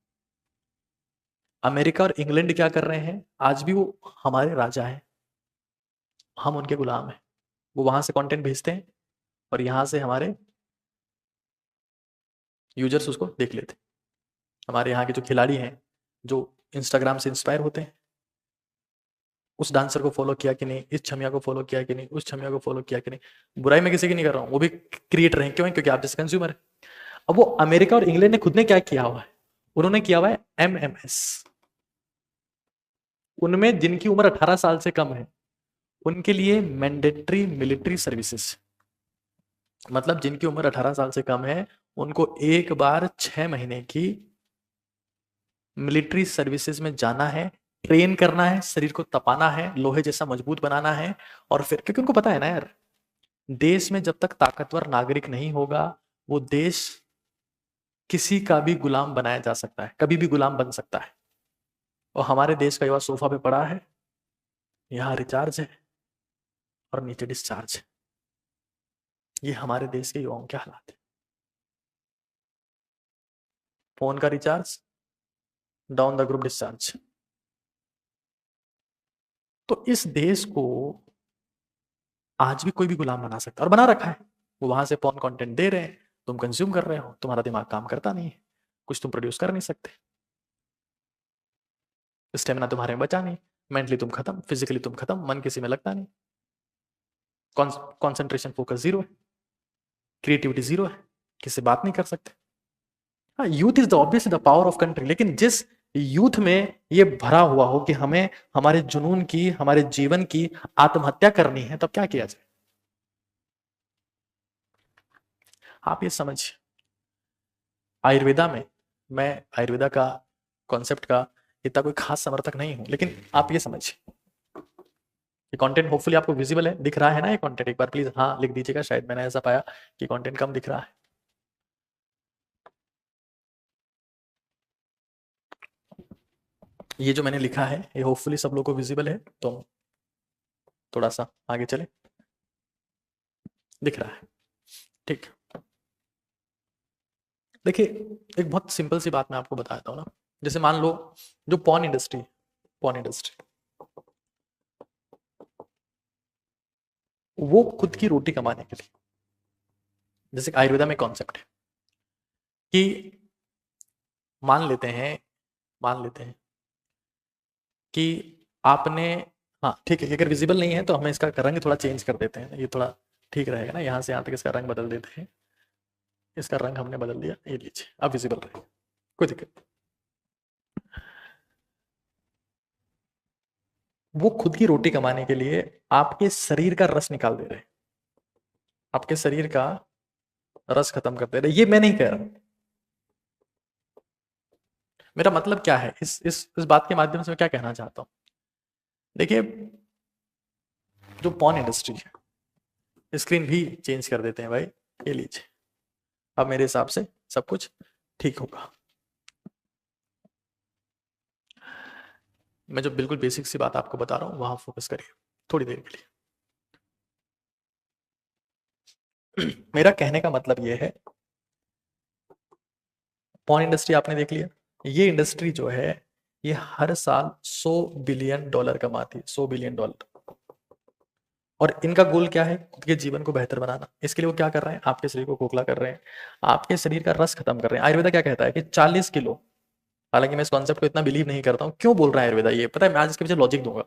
अमेरिका और इंग्लैंड क्या कर रहे हैं, आज भी वो हमारे राजा हैं, हम उनके गुलाम हैं। वो वहां से कंटेंट भेजते हैं और यहां से हमारे यूजर्स उसको देख लेते हैं। हमारे यहाँ के जो खिलाड़ी हैं, जो इंस्टाग्राम से इंस्पायर होते हैं, उस डांसर को फॉलो किया कि नहीं, इस छमिया को फॉलो किया कि नहीं, उस छमिया को फॉलो किया कि नहीं। बुराई में किसी की नहीं कर रहा हूँ, वो भी क्रिएटर हैं। क्यों है? क्योंकि आप जैसे कंज्यूमर है। अब वो अमेरिका और इंग्लैंड ने खुद ने क्या किया हुआ है, उन्होंने किया हुआ है MMS। उनमें जिनकी उम्र 18 साल से कम है उनके लिए मैंडेटरी मिलिट्री सर्विसेज, मतलब जिनकी उम्र 18 साल से कम है उनको एक बार 6 महीने की मिलिट्री सर्विसेज में जाना है, ट्रेन करना है, शरीर को तपाना है, लोहे जैसा मजबूत बनाना है। और फिर क्योंकि उनको पता है ना यार, देश में जब तक ताकतवर नागरिक नहीं होगा वो देश किसी का भी गुलाम बनाया जा सकता है, कभी भी गुलाम बन सकता है। और हमारे देश का युवा सोफा पे पड़ा है, यहाँ रिचार्ज है और नीचे डिस्चार्ज है। ये हमारे देश के युवाओं के हालात है। फोन का recharge, down the group discharge. तो इस देश को आज भी कोई भी गुलाम बना सकता है और बना रखा है। वो वहां से पॉर्न कंटेंट दे रहे हैं, तुम कंज्यूम कर रहे हो, तुम्हारा दिमाग काम करता नहीं है, कुछ तुम प्रोड्यूस कर नहीं सकते, स्टेमिना तुम्हारे में बचा नहीं, मेंटली तुम खत्म, फिजिकली तुम खत्म, मन किसी में लगता नहीं, कॉन्सेंट्रेशन फोकस जीरो है, क्रिएटिविटी जीरो है, किसी से बात नहीं कर सकते। हाँ, youth is the obviously the power of country, लेकिन जिस यूथ में ये भरा हुआ हो कि हमें हमारे जुनून की, हमारे जीवन की आत्महत्या करनी है, तब क्या किया जाए? आप ये समझिए, आयुर्वेदा में, मैं आयुर्वेदा का कॉन्सेप्ट का इतना कोई खास समर्थक नहीं हूं, लेकिन आप ये समझिए, ये कंटेंट होपफुली आपको विजिबल है, दिख रहा है ना ये कंटेंट? एक बार प्लीज हाँ लिख दीजिएगा, शायद मैंने ऐसा पाया कि कंटेंट कम दिख रहा है। ये जो मैंने लिखा है ये होपफुली सब लोगों को विजिबल है, तो थोड़ा सा आगे चले, दिख रहा है? ठीक। देखिए, एक बहुत सिंपल सी बात मैं आपको बताता हूँ ना, जैसे मान लो जो पॉर्न इंडस्ट्री, पॉर्न इंडस्ट्री वो खुद की रोटी कमाने के लिए, जैसे आयुर्वेदा में कॉन्सेप्ट है कि मान लेते हैं, मान लेते हैं कि आपने, हाँ ठीक है, अगर विजिबल नहीं है तो हमें इसका रंग थोड़ा चेंज कर देते हैं, ये थोड़ा ठीक रहेगा ना, यहाँ से यहाँ तक इसका रंग बदल देते हैं, इसका रंग हमने बदल दिया, ये लीजिए अब विजिबल रहेगा, कोई दिक्कत नहीं। वो खुद की रोटी कमाने के लिए आपके शरीर का रस निकाल दे रहे हैं, आपके शरीर का रस खत्म कर दे रहे, ये मैं नहीं कह रहा। मेरा मतलब क्या है, इस बात के माध्यम से मैं क्या कहना चाहता हूं? देखिए, जो पॉर्न इंडस्ट्री है, स्क्रीन भी चेंज कर देते हैं भाई, ये लीजिए, अब मेरे हिसाब से सब कुछ ठीक होगा। मैं जो बिल्कुल बेसिक सी बात आपको बता रहा हूं वहां फोकस करिए थोड़ी देर के लिए। मेरा कहने का मतलब ये है, पॉर्न इंडस्ट्री आपने देख लिया, ये इंडस्ट्री जो है ये हर साल $100 बिलियन कमाती है, $100 बिलियन। और इनका गोल क्या है? खुद के जीवन को बेहतर बनाना। इसके लिए वो क्या कर रहे हैं? आपके शरीर को खोखला कर रहे हैं, आपके शरीर का रस खत्म कर रहे हैं। आयुर्वेदा क्या कहता है कि 40 किलो, हालांकि मैं इस कॉन्सेप्ट को इतना बिलीव नहीं करता हूँ, क्यों बोल रहा है आयुर्वेदा ये पता है? मैं आज इसके पीछे लॉजिक दूंगा,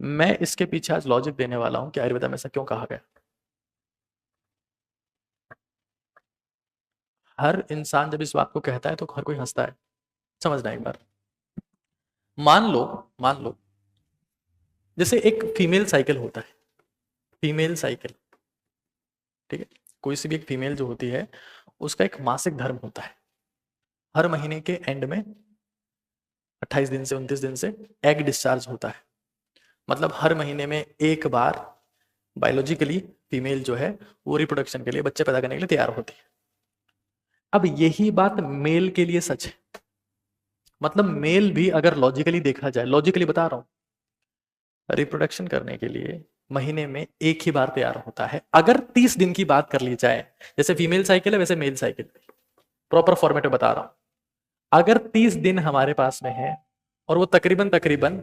मैं इसके पीछे आज लॉजिक देने वाला हूँ कि आयुर्वेदा में ऐसा क्यों कहा गया। हर इंसान जब इस बात को कहता है तो हर कोई हंसता है, समझना एक बार। मान लो, मान लो जैसे एक फीमेल साइकिल होता है, फीमेल साइकिल, ठीक है, कोई सी भी एक फीमेल जो होती है उसका एक मासिक धर्म होता है, हर महीने के एंड में 28 दिन से 29 दिन से एग डिस्चार्ज होता है, मतलब हर महीने में एक बार बायोलॉजिकली फीमेल जो है वो रिप्रोडक्शन के लिए, बच्चे पैदा करने के लिए तैयार होती है। अब यही बात मेल के लिए सच है, मतलब मेल भी अगर लॉजिकली देखा जाए, लॉजिकली बता रहा हूं, रिप्रोडक्शन करने के लिए महीने में एक ही बार तैयार होता है। अगर 30 दिन की बात कर ली जाए, जैसे फीमेल साइकिल है वैसे मेल साइकिल, प्रॉपर फॉर्मेट में बता रहा हूं, अगर 30 दिन हमारे पास में है और वो तकरीबन तकरीबन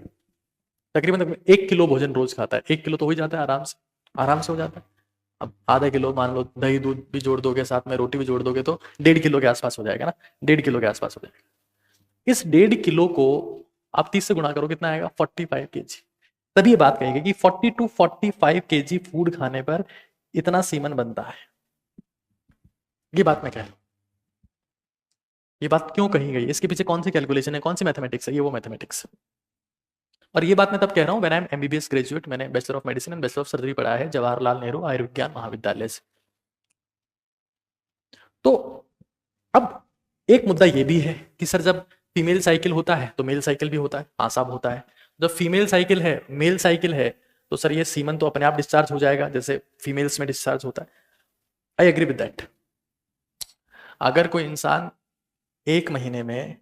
तकरीबन 1 किलो भोजन रोज खाता है, 1 किलो तो हो ही जाता है आराम से, आराम से हो जाता है। अब आधा किलो मान लो दही दूध भी जोड़ दोगे, साथ में रोटी भी जोड़ दोगे तो 1.5 किलो के आसपास हो जाएगा ना, 1.5 किलो के आसपास हो जाएगा। इस 1.5 किलो को आप 30 से गुणा करो, कितना आएगा? 45 kg। तभी ये बात कहेगी कि 40 to 45 kg फूड खाने पर इतना सीमन बनता है। ये बात मैं कह रहा हूं, ये बात क्यों कही गई, इसके पीछे कौन सी कैलकुलेशन है, कौन सी मैथमेटिक्स है? ये वो मैथमेटिक्स। और ये बात मैं तब कह रहा हूँ when I am MBBS graduate, मैंने bachelor of medicine and bachelor of surgery पढ़ा है जवाहरलाल नेहरू आयुर्विज्ञान महाविद्यालय से। तो अब एक मुद्दा ये भी है कि सर जब फीमेल साइकिल होता है तो मेल साइकिल भी होता है, हाँ साहब होता है। जब फीमेल साइकिल है, मेल साइकिल है, तो सर ये सीमन तो अपने आप डिस्चार्ज हो जाएगा जैसे फीमेल्स में डिस्चार्ज होता है। I agree with that. अगर कोई इंसान 1 महीने में,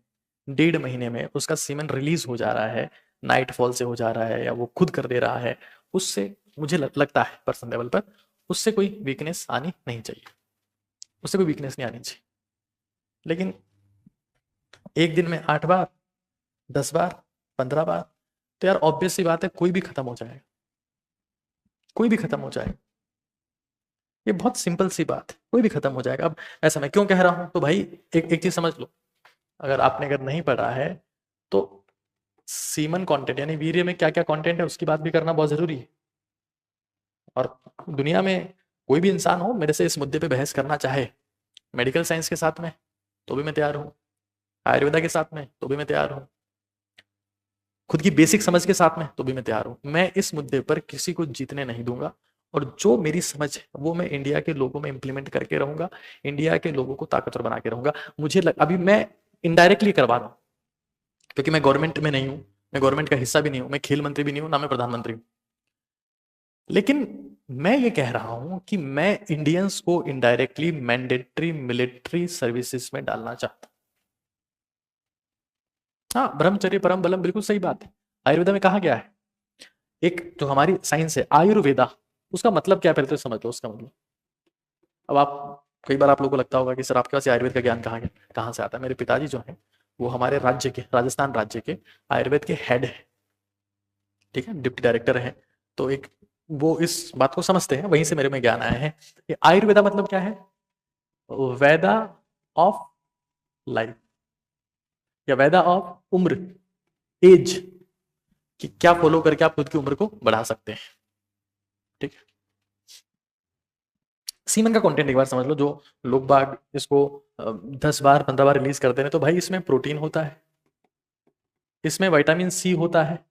1.5 महीने में उसका सीमन रिलीज हो जा रहा है, नाइट फॉल से हो जा रहा है या वो खुद कर दे रहा है, उससे मुझे लगता है पर्सनल लेवल पर उससे कोई वीकनेस आनी नहीं चाहिए, उससे कोई वीकनेस नहीं आनी चाहिए। लेकिन एक दिन में 8 बार, 10 बार, 15 बार, तो यार ऑब्वियस सी बात है कोई भी खत्म हो जाएगा, कोई भी खत्म हो जाएगा। ये बहुत सिंपल सी बात है, कोई भी खत्म हो जाएगा। अब ऐसा मैं क्यों कह रहा हूं? तो भाई एक चीज समझ लो, अगर नहीं पढ़ा है तो सीमन कंटेंट यानी वीर्य में क्या क्या कंटेंट है उसकी बात भी करना बहुत जरूरी है। और दुनिया में कोई भी इंसान हो मेरे से इस मुद्दे पे बहस करना चाहे मेडिकल साइंस के साथ में, तो भी मैं तैयार हूँ, आयुर्वेदा के साथ में तो भी मैं तैयार हूँ, खुद की बेसिक समझ के साथ में तो भी मैं तैयार हूँ। मैं इस मुद्दे पर किसी को जीतने नहीं दूंगा, और जो मेरी समझ है वो मैं इंडिया के लोगों में इंप्लीमेंट करके रहूंगा, इंडिया के लोगों को ताकतवर बना के रहूंगा। अभी मैं इनडायरेक्टली करवा रहा हूँ, क्योंकि मैं गवर्नमेंट में नहीं हूँ, मैं गवर्नमेंट का हिस्सा भी नहीं हूँ, मैं खेल मंत्री भी नहीं हूँ, ना मैं प्रधानमंत्री हूँ। लेकिन मैं ये कह रहा हूं कि मैं इंडियंस को इनडायरेक्टली मैंडेटरी मिलिट्री सर्विसेज में डालना चाहता हूं। हाँ, ब्रह्मचर्य परम बलम, बिल्कुल सही बात है। आयुर्वेदा में कहा गया है, एक जो हमारी साइंस है आयुर्वेदा, उसका मतलब क्या है पहले तो समझ लो उसका मतलब। अब आप, कई बार आप लोगों को लगता होगा कि सर आपके पास आयुर्वेद का ज्ञान कहाँ से आता है। मेरे पिताजी जो है वो हमारे राज्य के, राजस्थान राज्य के आयुर्वेद के हेड है, ठीक है, डिप्टी डायरेक्टर है। तो एक वो इस बात को समझते हैं, वहीं से मेरे में ज्ञान आया है। ये आयुर्वेदा मतलब क्या है? वेदा ऑफ लाइफ, या वेदा ऑफ उम्र, एज, कि क्या फॉलो करके आप खुद की उम्र को बढ़ा सकते हैं। ठीक है, सीमन का कंटेंट एक बार समझ लो। जो लोग बाग इसको 10 बार 15 बार रिलीज करते हैं, तो भाई इसमें प्रोटीन होता है, इसमें विटामिन सी होता है।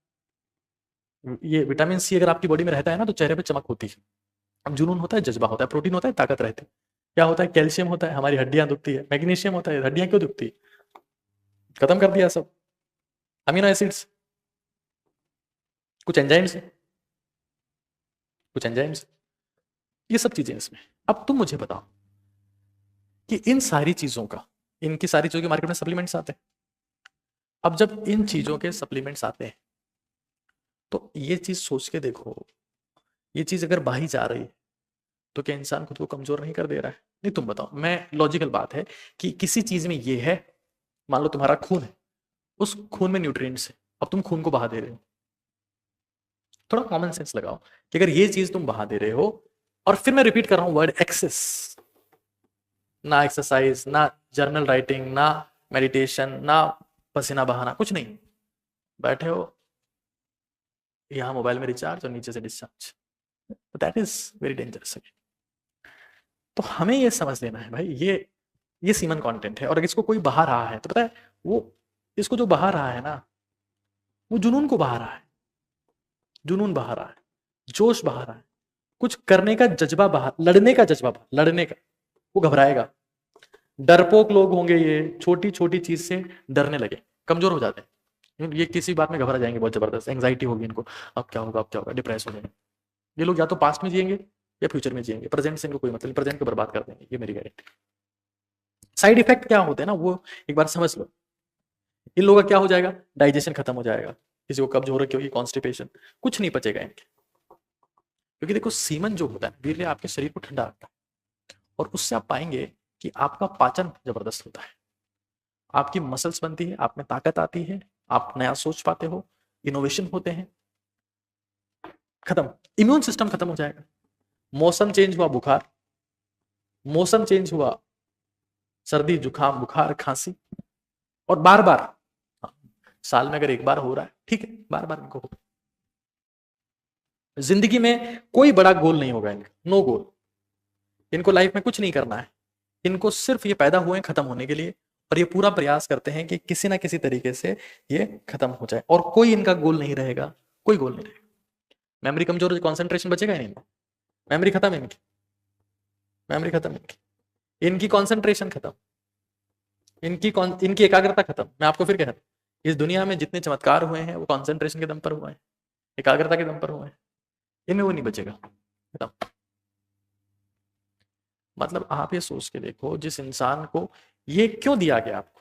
ये विटामिन सी अगर आपकी बॉडी में रहता है ना, तो चेहरे पे चमक होती है। अब जुनून होता है, जज्बा होता है, प्रोटीन होता है, ताकत रहती है। क्या होता है? कैल्शियम होता है, हमारी हड्डियां दुखती है। मैग्नीशियम होता है, हड्डियां क्यों दुखती है? खत्म कर दिया सब। अमीनो एसिड्स, कुछ एंजाइम्स, कुछ एंजाइम्स, ये सब चीजें इसमें। अब तुम मुझे बताओ कि इन सारी चीजों का, इनकी सारी चीजों के मार्केट में सप्लीमेंट्स आते हैं। अब जब इन चीजों के सप्लीमेंट्स आते हैं, तो ये चीज सोच के देखो, ये चीज अगर बाही जा रही है, तो क्या इंसान खुद को कमजोर नहीं कर दे रहा है? नहीं, तुम बताओ। मैं, लॉजिकल बात है कि किसी चीज में ये है, मान लो तुम्हारा खून है, उस खून में न्यूट्रिएंट्स है, अब तुम खून को बहा दे रहे हो। थोड़ा कॉमन सेंस लगाओ कि अगर ये चीज तुम बहा दे रहे हो, और फिर मैं रिपीट कर रहा हूं वर्ड एक्सेस, ना एक्सरसाइज, ना जर्नल राइटिंग, ना मेडिटेशन, ना पसीना बहाना, कुछ नहीं, बैठे हो यहां मोबाइल में रिचार्ज और नीचे से discharge, that is very dangerous. तो हमें ये समझ लेना है भाई, ये सीमन कंटेंट है, और अगर इसको कोई बहा रहा है तो पता है, वो इसको जो बहा रहा है ना, वो जुनून को बहा रहा है, जुनून बहा रहा है, जोश बहा रहा है, कुछ करने का जज्बा बहा, लड़ने का जज्बा बहा, लड़ने का। वो घबराएगा, डरपोक लोग होंगे, ये छोटी छोटी चीज से डरने लगे, कमजोर हो जाते हैं। ये किसी बात में घबरा जाएंगे, बहुत जबरदस्त एंग्जाइटी होगी इनको, अब क्या होगा, अब क्या होगा, डिप्रेस हो जाएंगे। ये लोग या तो पास्ट में जिएंगे या फ्यूचर में जिएंगे, प्रेजेंट से इनको कोई मतलब, प्रेजेंट को बर्बाद कर देंगे, ये मेरी गारंटी। साइड इफेक्ट क्या होते हैं ना, वो एक बार समझ लो। इन लोगों का क्या हो जाएगा? डाइजेशन खत्म हो जाएगा, किसी को कब्ज हो रखी होगी, कॉन्स्टिपेशन, कुछ नहीं पचेगा इनके। क्योंकि देखो, सीमन जो होता है वीर्य, आपके शरीर को ठंडा रखता है, और उससे आप पाएंगे कि आपका पाचन जबरदस्त होता है, आपकी मसल्स बनती है, आप में ताकत आती है, आप नया सोच पाते हो, इनोवेशन होते हैं। खत्म, इम्यून सिस्टम खत्म हो जाएगा। मौसम चेंज हुआ, बुखार, मौसम चेंज हुआ, सर्दी जुकाम बुखार खांसी, और बार बार, साल में अगर एक बार हो रहा है ठीक है, बार बार इनको हो। जिंदगी में कोई बड़ा गोल नहीं होगा इनका, नो गोल। इनको लाइफ में कुछ नहीं करना है, इनको सिर्फ ये पैदा हुए खत्म होने के लिए, और ये पूरा प्रयास करते हैं कि किसी ना किसी तरीके से ये खत्म हो जाए, और कोई इनका गोल नहीं रहेगा, कोई गोल नहीं रहेगा। मेमोरी कमजोर, कॉन्सेंट्रेशन बचेगा नहीं इनका, मेमोरी खत्म है इनकी, मेमोरी खत्म इनकी कॉन्सेंट्रेशन खत्म, इनकी एकाग्रता खत्म। मैं आपको फिर कह रहा हूं, इस दुनिया में जितने चमत्कार हुए हैं वो कॉन्सेंट्रेशन के दम पर हुए हैं, एकाग्रता के दम पर हुए हैं, इनमें वो नहीं बचेगा, खत्म। मतलब आप ये सोच के देखो, जिस इंसान को ये क्यों दिया गया आपको,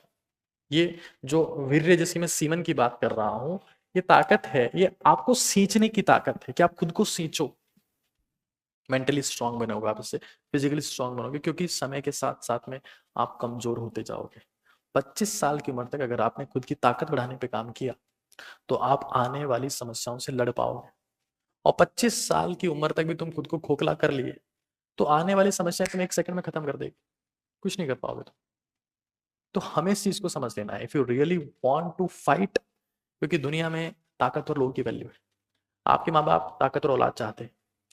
ये जो वीर्य, जिसकी मैं सीमन की बात कर रहा हूं, ये ताकत है, ये आपको सींचने की ताकत है, कि आप खुद को सींचो, मेंटली स्ट्रांग बनोगे आप इससे, फिजिकली स्ट्रांग बनोगे, क्योंकि समय के साथ साथ में आप कमजोर होते जाओगे। 25 साल की उम्र तक अगर आपने खुद की ताकत बढ़ाने पे काम किया, तो आप आने वाली समस्याओं से लड़ पाओगे। और 25 साल की उम्र तक भी तुम खुद को खोखला कर लिए, तो आने वाली समस्या तुम 1 सेकंड में खत्म कर देगी, कुछ नहीं कर पाओगे तुम। तो हमें इस चीज को समझ लेना है, if you really want to fight, क्योंकि दुनिया में ताकतवर लोगों की वैल्यू है। आपके माँ बाप ताकतवर औलाद चाहते हैं,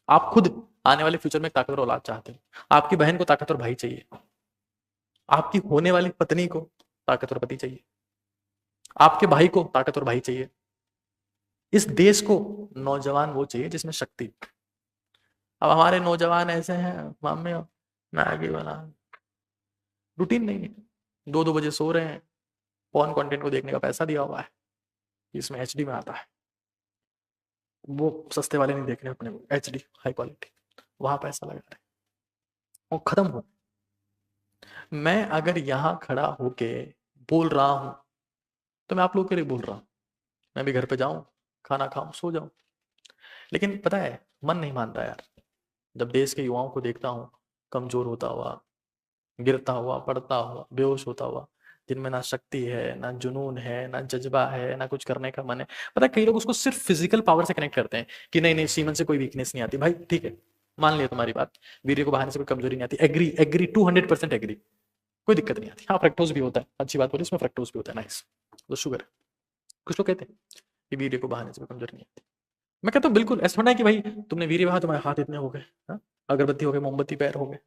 आप खुद आने वाले फ्यूचर में ताकतवर औलाद चाहते हैं, आपकी बहन को ताकतवर भाई चाहिए, आपकी होने वाली पत्नी को ताकतवर पति चाहिए, आपके भाई को ताकतवर भाई चाहिए, इस देश को नौजवान वो चाहिए जिसमें शक्ति। अब हमारे नौजवान ऐसे हैं, मम्मी मैगी बना, रूटीन नहीं है, 2-2 बजे सो रहे हैं, पॉर्न कंटेंट को देखने का पैसा दिया हुआ है, इसमें एचडी में आता है, वो सस्ते वाले नहीं देख रहे अपने को, एचडी हाई क्वालिटी, वहां पैसा लगा रहे, वो खत्म हो। मैं अगर यहाँ खड़ा होके बोल रहा हूं तो मैं आप लोगों के लिए बोल रहा हूं, मैं भी घर पे जाऊं, खाना खाऊं, सो जाऊं, लेकिन पता है मन नहीं मानता यार। जब देश के युवाओं को देखता हूं कमजोर होता हुआ, गिरता हुआ, पड़ता हुआ, बेहोश होता हुआ, जिनमें ना शक्ति है, ना जुनून है, ना जज्बा है, ना कुछ करने का मन है। पता है कई लोग उसको सिर्फ फिजिकल पावर से कनेक्ट करते हैं कि नहीं नहीं सीमन से कोई वीकनेस नहीं आती। भाई ठीक है, मान लिया तुम्हारी बात, वीर्य को बहाने से कोई कमजोरी नहीं आती, एग्री एग्री 200% एग्री, कोई दिक्कत नहीं आती। हाँ फ्रक्टोज भी होता है, अच्छी बात बोली, इसमें फ्रक्टोज भी होता है, नाइस, तो शुगर है। कुछ लोग कहते हैं कि वीर्य को बहाने से कोई कमजोरी नहीं आती, मैं कहता हूँ बिल्कुल ऐसा थोड़ा है कि भाई तुमने वीर्य बहा, तुम्हारे हाथ इतने हो गए, हाँ? अगरबत्ती हो गए, मोमबत्ती पैर हो गए।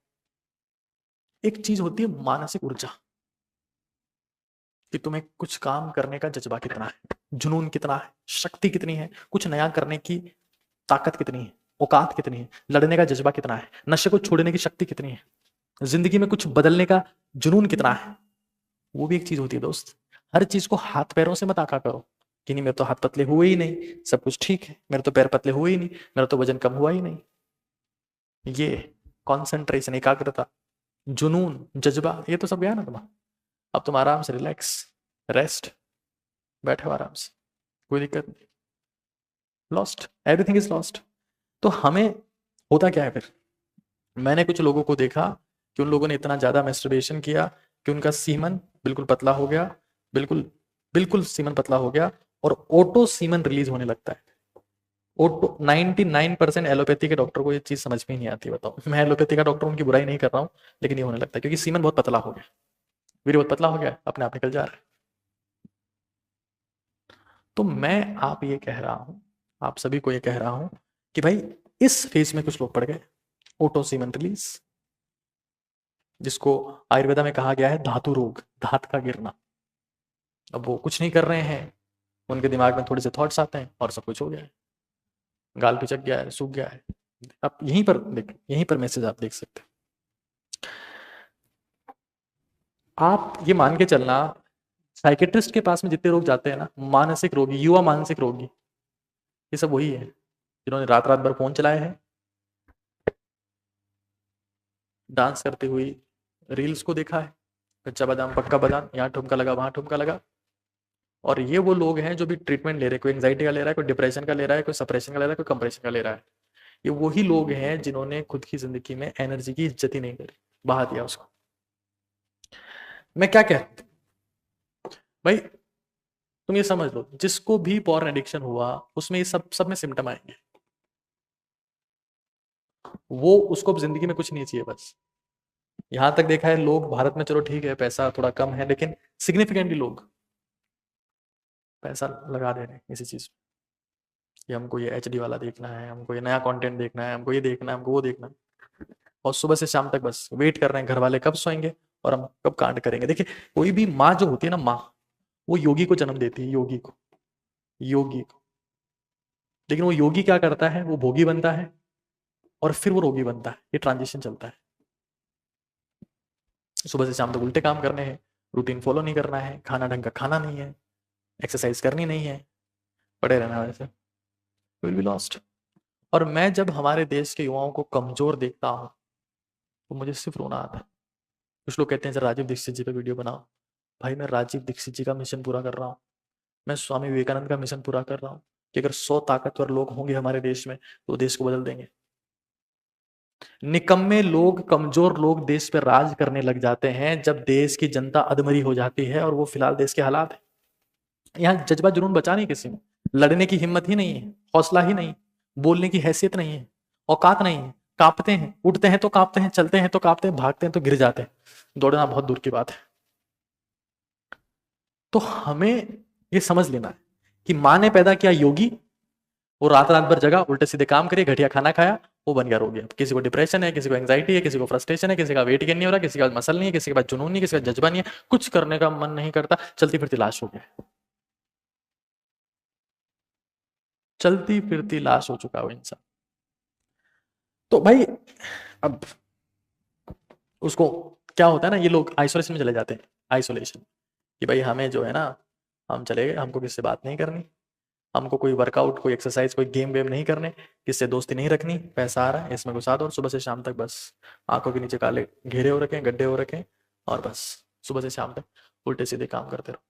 एक चीज होती है मानसिक ऊर्जा, कि तुम्हें कुछ काम करने का जज्बा कितना है, जुनून कितना है, शक्ति कितनी है, कुछ नया करने की ताकत कितनी है, औकात कितनी है, लड़ने का जज्बा कितना है, नशे को छोड़ने की शक्ति कितनी है, जिंदगी में कुछ बदलने का जुनून कितना है। वो भी एक चीज होती है दोस्त। हर चीज को हाथ पैरों से मत आका करो कि नहीं मेरे तो हाथ पतले हुए ही नहीं, सब कुछ ठीक है, मेरे तो पैर पतले हुए ही नहीं, मेरा तो वजन कम हुआ ही नहीं। ये कॉन्सेंट्रेशन, एकाग्रता, जुनून, जज्बा, ये तो सब गया ना तुम्हारा। अब तुम आराम से रिलैक्स, रेस्ट, बैठे हो आराम से, कोई दिक्कत नहीं, लॉस्ट, एवरीथिंग इज लॉस्ट। तो हमें होता क्या है फिर, मैंने कुछ लोगों को देखा कि उन लोगों ने इतना ज्यादा मैस्टरबेशन किया कि उनका सीमन बिल्कुल पतला हो गया, बिल्कुल बिल्कुल सीमन पतला हो गया, और ऑटो सीमन रिलीज होने लगता है। ऑटो 99% एलोपैथी के डॉक्टर को ये चीज समझ में ही नहीं आती। बताओ, मैं एलोपैथी का डॉक्टर उनकी बुराई नहीं कर रहा हूँ, लेकिन ये होने लगता है क्योंकि सीमन बहुत पतला हो गया, वीर्य बहुत पतला हो गया, अपने आप निकल जा रहा है। तो मैं आप ये कह रहा हूं, आप सभी को ये कह रहा हूं कि भाई इस फेज में कुछ लोग पड़ गए, ऑटो सीमन रिलीज, जिसको आयुर्वेदा में कहा गया है धातु रोग, धात का गिरना। अब वो कुछ नहीं कर रहे हैं, उनके दिमाग में थोड़े से थॉट्स आते हैं और सब कुछ हो गया है, गाल पिचक गया है, सूख गया है। आप यहीं पर देख, यहीं पर मैसेज आप देख सकते हैं। आप ये मान के चलना, साइकेट्रिस्ट के पास में जितने लोग जाते हैं ना, मानसिक रोगी, युवा मानसिक रोगी, ये सब वही है जिन्होंने रात रात भर फोन चलाए हैं, डांस करते हुए रील्स को देखा है, कच्चा बादाम पक्का बादाम, यहाँ ठुमका लगा वहां ठुमका लगा। और ये वो लोग हैं जो भी ट्रीटमेंट ले रहे हैं, कोई एंजाइटी का ले रहा है, कोई डिप्रेशन का ले रहा है, कोई सप्रेशन का ले रहा है, कोई कंप्रेशन का ले रहा है। ये वही लोग हैं जिन्होंने खुद की जिंदगी में एनर्जी की इज्जत ही नहीं करी, बहा दिया उसको। मैं क्या कह भाई, तुम ये समझ लो, जिसको भी पॉर्न एडिक्शन हुआ उसमें ये सब में सिम्टम आएंगे। वो उसको जिंदगी में कुछ नहीं चाहिए, बस यहां तक देखा है लोग भारत में, चलो ठीक है पैसा थोड़ा कम है, लेकिन सिग्निफिकेंटली लोग पैसा लगा दे रहे हैं इसी चीज कि हमको ये एचडी वाला देखना है, हमको ये नया कंटेंट देखना है, हमको ये देखना है, हमको वो देखना है, और सुबह से शाम तक बस वेट कर रहे हैं घर वाले कब सोएंगे और हम कब कांड करेंगे। देखिए कोई भी माँ जो होती है ना, माँ वो योगी को जन्म देती है, योगी को, योगी को, लेकिन वो योगी क्या करता है, वो भोगी बनता है और फिर वो रोगी बनता है। ये ट्रांजिशन चलता है, सुबह से शाम तक उल्टे काम करने हैं, रूटीन फॉलो नहीं करना है, खाना ढंग का खाना नहीं है, एक्सरसाइज करनी नहीं है, पड़े रहना वैसे, विल बी लॉस्ट। और मैं जब हमारे देश के युवाओं को कमजोर देखता हूं तो मुझे सिर्फ रोना आता है। कुछ लोग कहते हैं सर राजीव दीक्षित जी पे वीडियो बनाओ, भाई मैं राजीव दीक्षित जी का मिशन पूरा कर रहा हूँ, मैं स्वामी विवेकानंद का मिशन पूरा कर रहा हूँ कि अगर 100 ताकतवर लोग होंगे हमारे देश में तो देश को बदल देंगे। निकम्मे लोग, कमजोर लोग देश पे राज करने लग जाते हैं जब देश की जनता अधमरी हो जाती है, और वो फिलहाल देश के हालात है। यहाँ जज्बा जुनून बचा नहीं किसी में, लड़ने की हिम्मत ही नहीं है, हौसला ही नहीं, बोलने की हैसियत नहीं है, औकात नहीं है, कांपते हैं, उठते हैं तो कांपते हैं, चलते हैं तो कांपते हैं, भागते हैं तो गिर जाते हैं, दौड़ना बहुत दूर की बात है। तो हमें ये समझ लेना है कि माँ ने पैदा किया योगी, वो रात रात भर जगा, उल्टे सीधे काम करे, घटिया खाना खाया, वो बन गया रोगी। अब किसी को डिप्रेशन है, किसी को एंग्जाइटी है, किसी को फ्रस्ट्रेशन है, किसी का वेट गेन नहीं हो रहा, किसी के पास मसल नहीं है, किसी के पास जुनून नहीं है, किसी का जज्बा नहीं है, कुछ करने का मन नहीं करता, चलती फिरती लाश हो गया, चलती फिरती लाश हो चुका वो इंसान। तो भाई अब उसको क्या होता है ना, ये लोग आइसोलेशन में चले जाते हैं। आइसोलेशन कि भाई हमें जो है ना, हम चले गए, हमको किससे बात नहीं करनी, हमको कोई वर्कआउट, कोई एक्सरसाइज, कोई गेम वेम नहीं करने, किससे दोस्ती नहीं रखनी, पैसा आ रहा है इसमें घुसा दो और सुबह से शाम तक बस आंखों के नीचे काले घेरे हो रखे हैं, गड्ढे हो रखे हैं, और बस सुबह से शाम तक उल्टे सीधे काम करते रहो।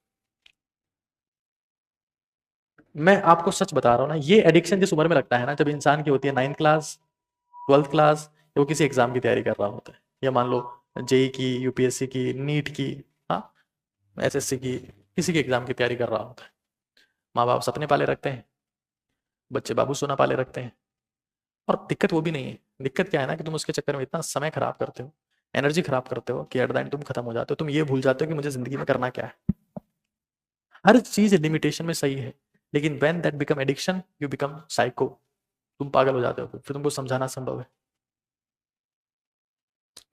मैं आपको सच बता रहा हूँ ना, ये एडिक्शन जिस उम्र में लगता है ना, जब इंसान की होती है 9th क्लास, 12th क्लास, वो किसी एग्जाम की तैयारी कर रहा होता है, या मान लो जेई की, यूपीएससी की, नीट की, हाँ, एसएससी की, किसी की एग्जाम की तैयारी कर रहा होता है। माँ बाप सपने पाले रखते हैं, बच्चे बाबू सोना पाले रखते हैं, और दिक्कत वो भी नहीं है। दिक्कत क्या है ना कि तुम उसके चक्कर में इतना समय खराब करते हो, एनर्जी खराब करते हो कि एट द एंड तुम खत्म हो जाते हो। तुम ये भूल जाते हो कि मुझे जिंदगी में करना क्या है। हर चीज लिमिटेशन में सही है, लेकिन when that become addiction you become psycho. तुम पागल हो जाते हो, फिर तुमको समझाना संभव है।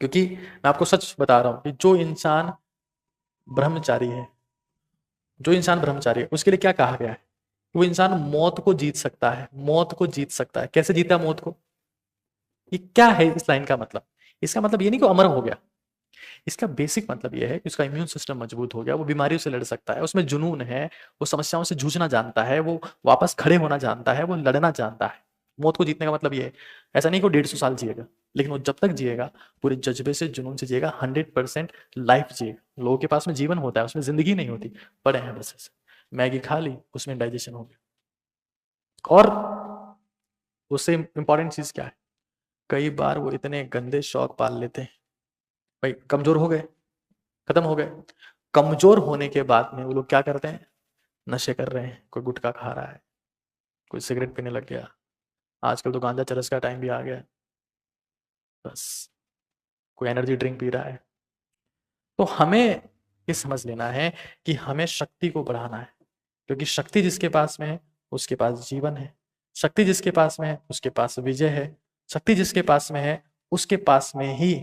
क्योंकि मैं आपको सच बता रहा हूं कि जो इंसान ब्रह्मचारी है, जो इंसान ब्रह्मचारी है, उसके लिए क्या कहा गया है, वो इंसान मौत को जीत सकता है। मौत को जीत सकता है। कैसे जीता मौत को? ये क्या है इस लाइन का मतलब? इसका मतलब ये नहीं कि अमर हो गया, इसका बेसिक मतलब ये है कि उसका इम्यून सिस्टम मजबूत हो गया, वो बीमारियों से लड़ सकता है, उसमें जुनून है, वो समस्याओं से जूझना जानता है, वो वापस खड़े होना जानता है, वो लड़ना जानता है। मौत को जीतने का मतलब ये है। ऐसा नहीं कि वो 150 साल जिएगा, लेकिन वो जब तक जिएगा पूरे जज्बे से, जुनून से जिएगा, 100% लाइफ जिएगा। लोगों के पास में जीवन होता है, उसमें जिंदगी नहीं होती। पड़े हैं बस ऐसे, मैगी खा ली, उसमें डाइजेशन हो गया। और उससे इंपॉर्टेंट चीज क्या है, कई बार वो इतने गंदे शौक पाल लेते हैं, भाई कमजोर हो गए, खत्म हो गए। कमजोर होने के बाद में वो लोग क्या करते हैं, नशे कर रहे हैं, कोई गुटखा खा रहा है, कोई सिगरेट पीने लग गया, आजकल तो गांजा चरस का टाइम भी आ गया, बस कोई एनर्जी ड्रिंक पी रहा है। तो हमें ये समझ लेना है कि हमें शक्ति को बढ़ाना है, क्योंकि शक्ति जिसके पास में है उसके पास जीवन है, शक्ति जिसके पास में है उसके पास विजय है, शक्ति जिसके पास में है उसके पास में ही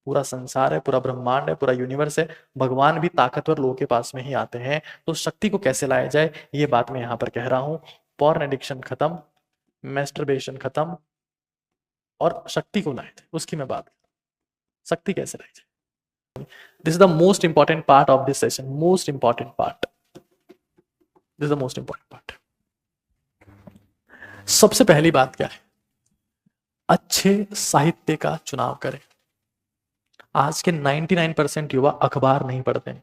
पूरा संसार है, पूरा ब्रह्मांड है, पूरा यूनिवर्स है। भगवान भी ताकतवर लोगों के पास में ही आते हैं। तो शक्ति को कैसे लाया जाए, ये बात मैं यहाँ पर कह रहा हूँ। पॉर्न एडिक्शन खत्म, मैस्टरबेशन खत्म, और शक्ति को लाए थे, उसकी मैं बात, शक्ति कैसे लाई जाए। This is the most important part of this session, most important part, this is the most important part. सबसे पहली बात क्या है, अच्छे साहित्य का चुनाव करें। आज के 99% युवा अखबार नहीं पढ़ते हैं,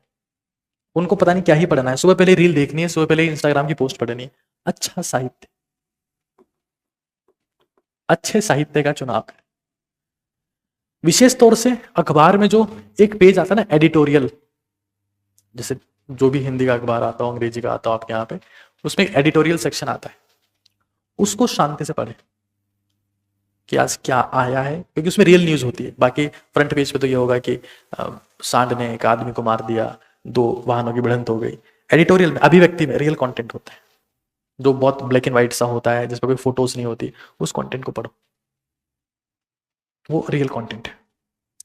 उनको पता नहीं क्या ही पढ़ना है, सुबह पहले रील देखनी है, सुबह पहले इंस्टाग्राम की पोस्ट पढ़नी है। अच्छा साहित्य, अच्छे साहित्य का चुनाव करें। विशेष तौर से अखबार में जो एक पेज आता है ना एडिटोरियल, जैसे जो भी हिंदी का अखबार आता हो, अंग्रेजी का आता हो आपके यहाँ पे, उसमें एक एडिटोरियल सेक्शन आता है, उसको शांति से पढ़ें कि आज क्या आया है, क्योंकि उसमें रियल न्यूज होती है। बाकी फ्रंट पेज पे तो ये होगा कि सांड ने एक आदमी को मार दिया, 2 वाहनों की भिड़ंत हो गई। एडिटोरियल में, अभिव्यक्ति में रियल कंटेंट होता है, जो बहुत ब्लैक एंड व्हाइट सा होता है, जिस पर कोई फोटोज नहीं होती, उस कंटेंट को पढ़ो, वो रियल कंटेंट है।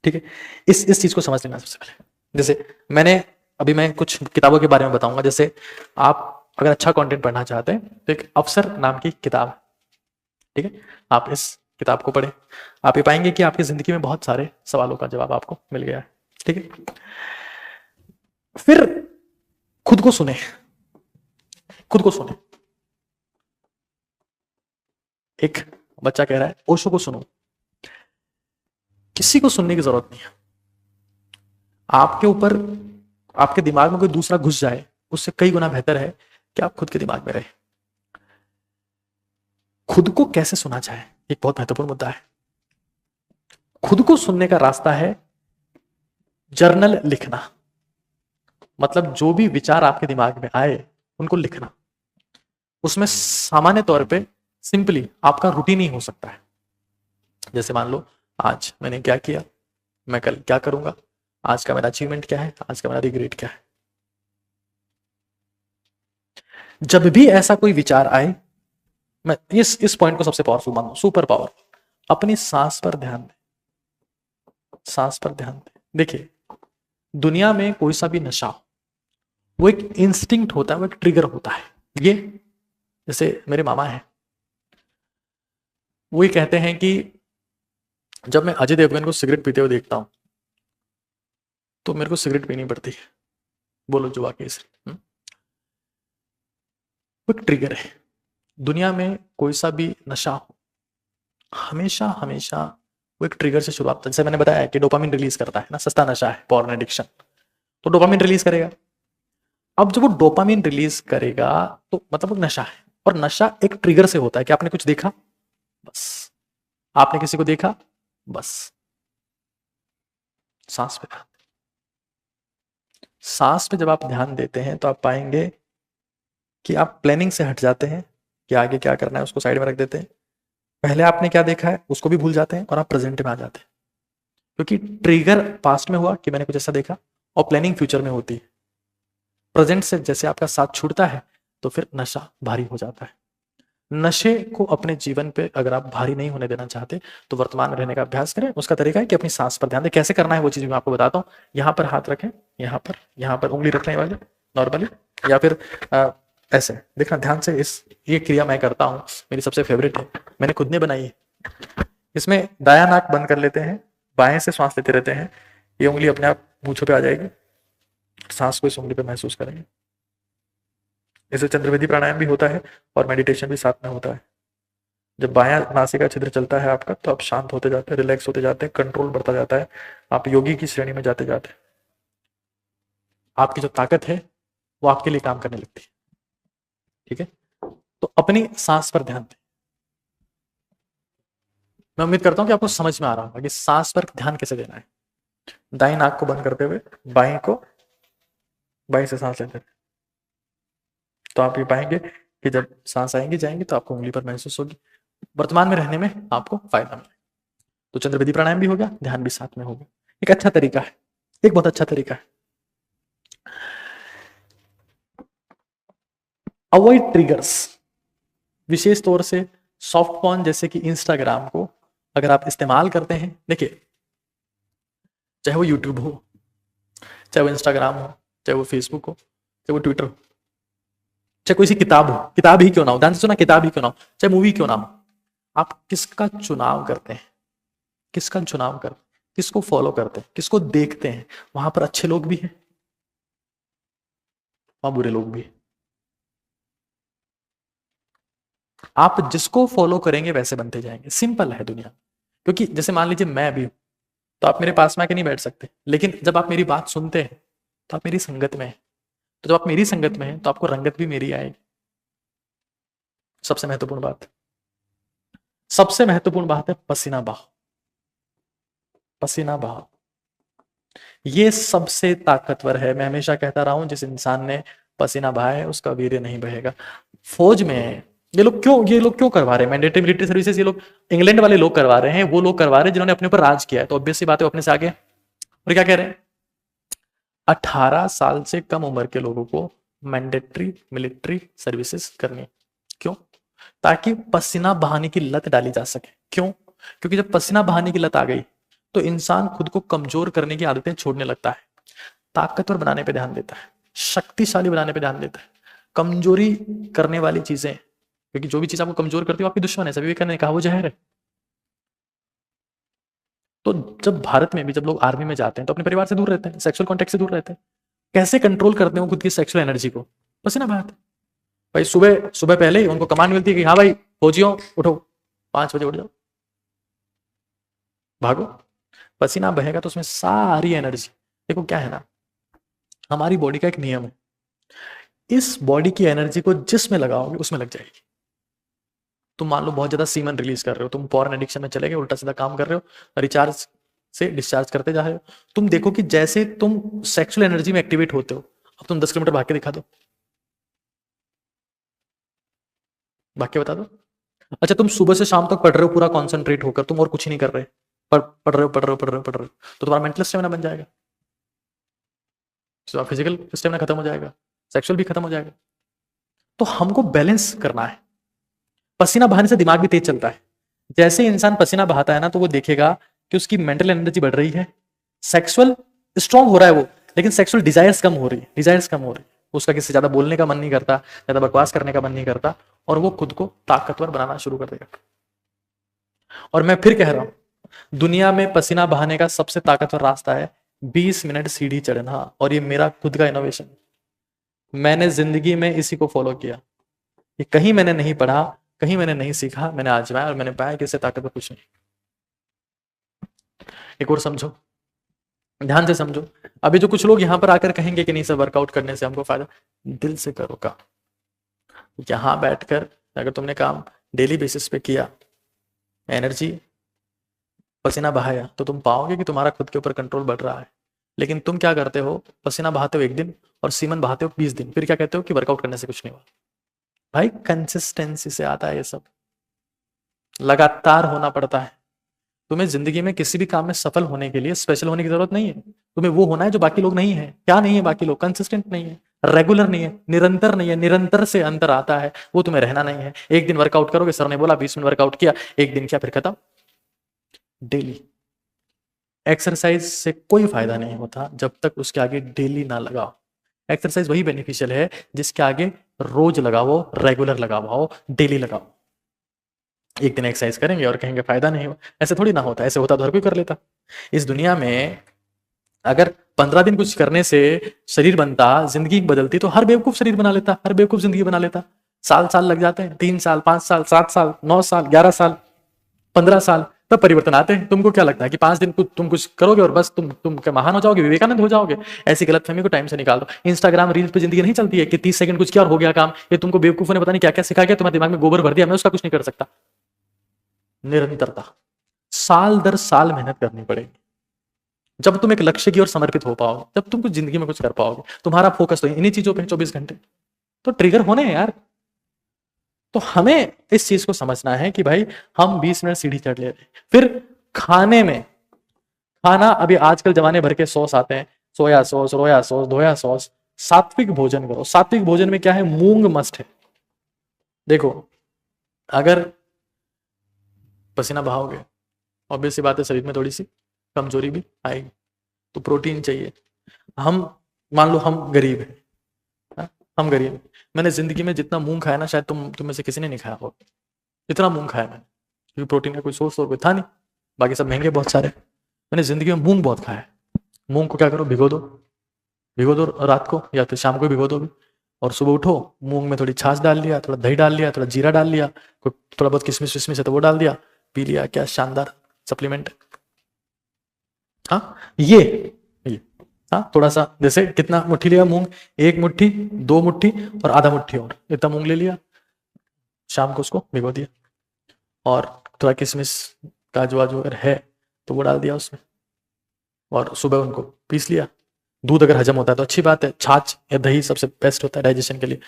ठीक है, इस चीज को समझ लेना सबसे पहले। जैसे मैं कुछ किताबों के बारे में बताऊंगा। जैसे आप अगर अच्छा कंटेंट पढ़ना चाहते हैं तो एक अवसर नाम की किताब है, ठीक है, आप इस किताब को पढ़ें। आप ये पाएंगे कि आपकी जिंदगी में बहुत सारे सवालों का जवाब आपको मिल गया है। ठीक है, फिर खुद को सुने, खुद को सुने। एक बच्चा कह रहा है ओशो को सुनो, किसी को सुनने की जरूरत नहीं है। आपके ऊपर, आपके दिमाग में कोई दूसरा घुस जाए, उससे कई गुना बेहतर है कि आप खुद के दिमाग में रहे। खुद को कैसे सुना जाए, एक बहुत महत्वपूर्ण मुद्दा है। खुद को सुनने का रास्ता है जर्नल लिखना, मतलब जो भी विचार आपके दिमाग में आए उनको लिखना। उसमें सामान्य तौर पे सिंपली आपका रूटीन ही हो सकता है। जैसे मान लो आज मैंने क्या किया, मैं कल क्या करूंगा, आज का मेरा अचीवमेंट क्या है, आज का मेरा रिग्रेट क्या है। जब भी ऐसा कोई विचार आए, मैं इस पॉइंट को सबसे पावरफुल मानूं, सुपर पावर। अपनी सांस पर ध्यान दें, सांस पर ध्यान दें। देखिए, दुनिया में कोई सा भी नशा हो, वो एक इंस्टिंक्ट होता है, वो एक ट्रिगर होता है। ये जैसे मेरे मामा हैं, वो ये कहते हैं कि जब मैं अजय देवगन को सिगरेट पीते हुए देखता हूं तो मेरे को सिगरेट पीनी पड़ती है। बोलो जुआ केस, वो एक ट्रिगर है। दुनिया में कोई सा भी नशा हो, हमेशा हमेशा वो एक ट्रिगर से शुरुआत, जैसे मैंने बताया कि डोपामिन रिलीज करता है ना, सस्ता नशा है पॉर्न एडिक्शन, तो डोपामिन रिलीज करेगा। अब जब वो डोपामिन रिलीज करेगा तो मतलब वो नशा है, और नशा एक ट्रिगर से होता है कि आपने कुछ देखा, बस आपने किसी को देखा, बस सांस पे ध्यान, सांस पे जब आप ध्यान देते हैं तो आप पाएंगे कि आप प्लानिंग से हट जाते हैं कि आगे क्या करना है, उसको साइड में रख देते हैं। पहले आपने क्या देखा है उसको भी भूल जाते हैं और आप प्रेजेंट में आ जाते हैं, क्योंकि ट्रिगर पास्ट में हुआ कि मैंने कुछ ऐसा देखा, और प्लानिंग फ्यूचर में होती है। प्रेजेंट से जैसे आपका साथ छूटता है तो फिर नशा भारी हो जाता है। नशे को अपने जीवन पे अगर आप भारी नहीं होने देना चाहते तो वर्तमान में रहने का अभ्यास करें। उसका तरीका है कि अपनी सांस पर ध्यान दें। कैसे करना है वो चीज मैं आपको बताता हूँ। यहाँ पर हाथ रखें, यहाँ पर उंगली रखने वाले नॉर्मली, या फिर ऐसे देखना ध्यान से। ये क्रिया मैं करता हूँ, मेरी सबसे फेवरेट है, मैंने खुद ने बनाई है। इसमें दायां नाक बंद कर लेते हैं, बाएं से सांस लेते रहते हैं, ये उंगली अपने आप मूंछों पे आ जाएगी, सांस को इस उंगली पे महसूस करेंगे। इसे चंद्रवेदी प्राणायाम भी होता है और मेडिटेशन भी साथ में होता है। जब बायां नासिका छिद्र चलता है आपका तो आप शांत होते जाते हैं, रिलैक्स होते जाते हैं, कंट्रोल बढ़ता जाता है, आप योगी की श्रेणी में जाते जाते हैं। आपकी जो ताकत है वो आपके लिए काम करने लगती है। ठीक है, तो अपनी सांस पर ध्यान दें। मैं उम्मीद करता हूं कि आपको समझ में आ रहा होगा कि सांस पर ध्यान कैसे देना है। दाई नाक को बंद करते हुए बाई से सांस लेते हैं, तो आप ये पाएंगे कि जब सांस आएंगी जाएंगी तो आपको उंगली पर महसूस होगी। वर्तमान में रहने में आपको फायदा मिलेगा। तो चंद्रवेदी प्राणायाम भी हो गया, ध्यान भी साथ में हो गया। एक अच्छा तरीका है, एक बहुत अच्छा तरीका है, अवॉइड ट्रिगर्स। विशेष तौर से सॉफ्ट पॉर्न जैसे कि इंस्टाग्राम को अगर आप इस्तेमाल करते हैं, देखिए चाहे वो यूट्यूब हो, चाहे वो इंस्टाग्राम हो, चाहे वो फेसबुक हो, चाहे वो ट्विटर हो, चाहे कोई सी किताब हो, किताब ही क्यों ना हो, ध्यान से सुना, किताब ही क्यों ना हो, चाहे मूवी क्यों ना हो, आप किसका चुनाव करते हैं, किसका चुनाव करते हैं, किसको फॉलो करते हैं, किसको देखते हैं। वहां पर अच्छे लोग भी हैं, वहां बुरे लोग भी हैं। आप जिसको फॉलो करेंगे वैसे बनते जाएंगे। सिंपल है दुनिया। क्योंकि जैसे मान लीजिए मैं भी हूं, तो आप मेरे पास में आके नहीं बैठ सकते, लेकिन जब आप मेरी बात सुनते हैं तो आप मेरी संगत में हैं। तो जब आप मेरी संगत में हैं तो आपको रंगत भी मेरी आएगी। सबसे महत्वपूर्ण बात, सबसे महत्वपूर्ण बात है पसीना बहाओ, पसीना बहाओ। ये सबसे ताकतवर है। मैं हमेशा कहता रहा हूं, जिस इंसान ने पसीना बहाया है उसका वीर्य नहीं बहेगा। फौज में ये लोग क्यों करवा रहे हैं मैंडेटरी मिलिट्री सर्विसेज? ये लोग इंग्लैंड वाले लोग करवा रहे हैं, वो लोग करवा रहे हैं जिन्होंने अपने ऊपर राज किया है, तो ऑब्वियस सी बात है वो अपने से आगे। और क्या कह रहे हैं? 18 साल से कम उम्र के लोगों को मैंडेटरी मिलिट्री सर्विसेज करनी। क्यों? ताकि पसीना बहाने की लत डाली जा सके। क्यों? क्योंकि जब पसीना बहाने की लत आ गई तो इंसान खुद को कमजोर करने की आदतें छोड़ने लगता है, ताकतवर बनाने पे ध्यान देता है, शक्तिशाली बनाने पे ध्यान देता है। कमजोरी करने वाली चीजें, क्योंकि जो भी चीज आपको कमजोर करती है वो आपकी दुश्मन है। सभी विवेकानंद ने कहा वो जहर है। तो जब भारत में भी जब लोग आर्मी में जाते हैं तो अपने परिवार से दूर रहते हैं, सेक्सुअल कॉन्टेक्ट से दूर रहते हैं। कैसे कंट्रोल करते हैं वो खुद की सेक्सुअल एनर्जी को? पसीना बहाते। भाई सुबह सुबह पहले ही उनको कमांड मिलती है कि हाँ भाई फौजियों उठो, 5 बजे उठ जाओ, भागो। पसीना बहेगा तो उसमें सारी एनर्जी, देखो क्या है ना, हमारी बॉडी का एक नियम है, इस बॉडी की एनर्जी को जिसमें लगाओगे उसमें लग जाएगी। तुम मान लो बहुत ज्यादा सीमन रिलीज कर रहे हो, तुम पॉर्न एडिक्शन में चले गए, उल्टा सीधा काम कर रहे हो, रिचार्ज से डिस्चार्ज करते जा रहे हो। तुम देखो कि जैसे तुम सेक्सुअल एनर्जी में एक्टिवेट होते हो, अब तुम 10 किलोमीटर भाग के दिखा दो, भाग के बता दो। अच्छा तुम सुबह से शाम तक पढ़ रहे हो पूरा कॉन्सेंट्रेट होकर, तुम और कुछ ही नहीं कर रहे, पढ़ रहे हो पढ़ रहे हो पढ़ रहे हो पढ़ रहे हो, तो तुम्हारा मेंटल स्टेमिना बन जाएगा, तो फिजिकल स्टेमिना खत्म हो जाएगा, सेक्सुअल भी खत्म हो जाएगा। तो हमको बैलेंस करना है। पसीना बहाने से दिमाग भी तेज चलता है, जैसे ही इंसान पसीना बहाता है ना, तो वो देखेगा कि उसकी मेंटल एनर्जी बढ़ रही है, सेक्सुअल स्ट्रांग हो रहा है वो, लेकिन सेक्सुअल डिजायर्स कम हो रही है, डिजायर्स कम हो रही है। उसका किसी से ज्यादा बोलने का मन नहीं करता, ज्यादा बकवास करने का मन नहीं करता, और वो खुद को ताकतवर बनाना शुरू कर देगा। और मैं फिर कह रहा हूं, दुनिया में पसीना बहाने का सबसे ताकतवर रास्ता है 20 मिनट सीढ़ी चढ़ना, और ये मेरा खुद का इनोवेशन। मैंने जिंदगी में इसी को फॉलो किया। ये कहीं मैंने नहीं पढ़ा, कहीं मैंने नहीं सीखा, मैंने आजमाया और मैंने पाया कि इससे ताकतवर कुछ नहीं। एक और समझो, ध्यान से समझो। अभी जो कुछ लोग यहां पर आकर कहेंगे कि नहीं सर वर्कआउट करने से हमको फायदा, दिल से करो काम। यहां बैठकर अगर तुमने काम डेली बेसिस पे किया, एनर्जी पसीना बहाया, तो तुम पाओगे कि तुम्हारा खुद के ऊपर कंट्रोल बढ़ रहा है। लेकिन तुम क्या करते हो, पसीना बहाते हो एक दिन और सीमन बहाते हो 20 दिन, फिर क्या कहते हो कि वर्कआउट करने से कुछ नहीं हुआ। भाई कंसिस्टेंसी से आता है ये सब, लगातार होना पड़ता है। तुम्हें जिंदगी में किसी भी काम में सफल होने के लिए स्पेशल होने की जरूरत नहीं है। तुम्हें वो होना है जो बाकी लोग नहीं है। क्या नहीं है बाकी लोग? कंसिस्टेंट नहीं है, रेगुलर नहीं है, निरंतर नहीं है। निरंतर से अंतर आता है, वो तुम्हें रहना नहीं है। एक दिन वर्कआउट करोगे, सर ने बोला 20 मिनट वर्कआउट किया, एक दिन किया, फिर खत्म। डेली एक्सरसाइज से कोई फायदा नहीं होता जब तक उसके आगे डेली ना लगाओ। एक्सरसाइज वही बेनिफिशियल है जिसके आगे रोज लगाओ, रेगुलर लगाओ, डेली लगाओ। एक दिन एक्सरसाइज करेंगे और कहेंगे फायदा नहीं हो, ऐसे थोड़ी ना होता। ऐसे होता तो हर कोई कर लेता। इस दुनिया में अगर 15 दिन कुछ करने से शरीर बनता, जिंदगी बदलती, तो हर बेवकूफ शरीर बना लेता, हर बेवकूफ जिंदगी बना लेता। साल साल लग जाते हैं, 3 साल, 5 साल, 7 साल, 9 साल, 11 साल, 15 साल, तब परिवर्तन आते हैं। तुमको क्या लगता है कि 5 दिन तुम कुछ करोगे और बस तुम क्या महान हो जाओगे, विवेकानंद हो जाओगे? ऐसी गलतफहमी को टाइम से निकाल दो। इंस्टाग्राम रील्स पे जिंदगी नहीं चलती है कि 30 सेकंड कुछ किया और हो गया काम। ये तुमको बेवकूफों ने पता नहीं क्या क्या सिखा गया, तुम्हारे दिमाग में गोबर भर दिया, मैं उसका कुछ नहीं कर सकता। निरंतरता, साल दर साल मेहनत करनी पड़ेगी। जब तुम एक लक्ष्य की ओर समर्पित हो पाओगे, जब तुम कुछ जिंदगी में कुछ कर पाओगे, तुम्हारा फोकस तो इन्हीं चीजों पे 24 घंटे, तो ट्रिगर होने हैं यार। तो हमें इस चीज को समझना है कि भाई हम 20 मिनट सीढ़ी चढ़ ले रहे हैं। फिर खाने में, खाना अभी आजकल जमाने भर के सॉस आते हैं, सोया सॉस, रोया सॉस, धोया सॉस। सात्विक भोजन करो। सात्विक भोजन में क्या है? मूंग मस्ट है। देखो, अगर पसीना बहाओगे, ऑब्वियस सी बात है शरीर में थोड़ी सी कमजोरी भी आएगी, तो प्रोटीन चाहिए। हम मान लो हम गरीब हैं, हम गरीब हैं। मैंने जिंदगी में जितना मूंग खाया ना, शायद तुम में से किसी ने नहीं खाया होगा। इतना मूंग खाया मैंने, क्योंकि प्रोटीन का कोई सोर्स और कोई था नहीं, बाकी सब महंगे बहुत सारे। मैंने जिंदगी में मूंग बहुत खाया है। मूंग को क्या करो, भिगो दो, भिगो दो रात को या फिर शाम को भिगो दो, और सुबह उठो, मूंग में थोड़ी छाछ डाल लिया, थोड़ा दही डाल लिया, थोड़ा जीरा डाल लिया, कोई थोड़ा बहुत किशमिश विशमिश है तो वो डाल दिया, पी लिया। क्या शानदार सप्लीमेंट है। हाँ ये हाँ, थोड़ा सा, जैसे कितना मुट्ठी लिया मूंग, 1 मुट्ठी, 2 मुट्ठी और आधा मुट्ठी, और इतना मूंग ले लिया, शाम को उसको भिगो दिया, और थोड़ा किशमिश काजू वाजू अगर है तो वो डाल दिया उसमें, और सुबह उनको पीस लिया। दूध अगर हजम होता है तो अच्छी बात है, छाछ या दही सबसे बेस्ट होता है डाइजेशन के लिए।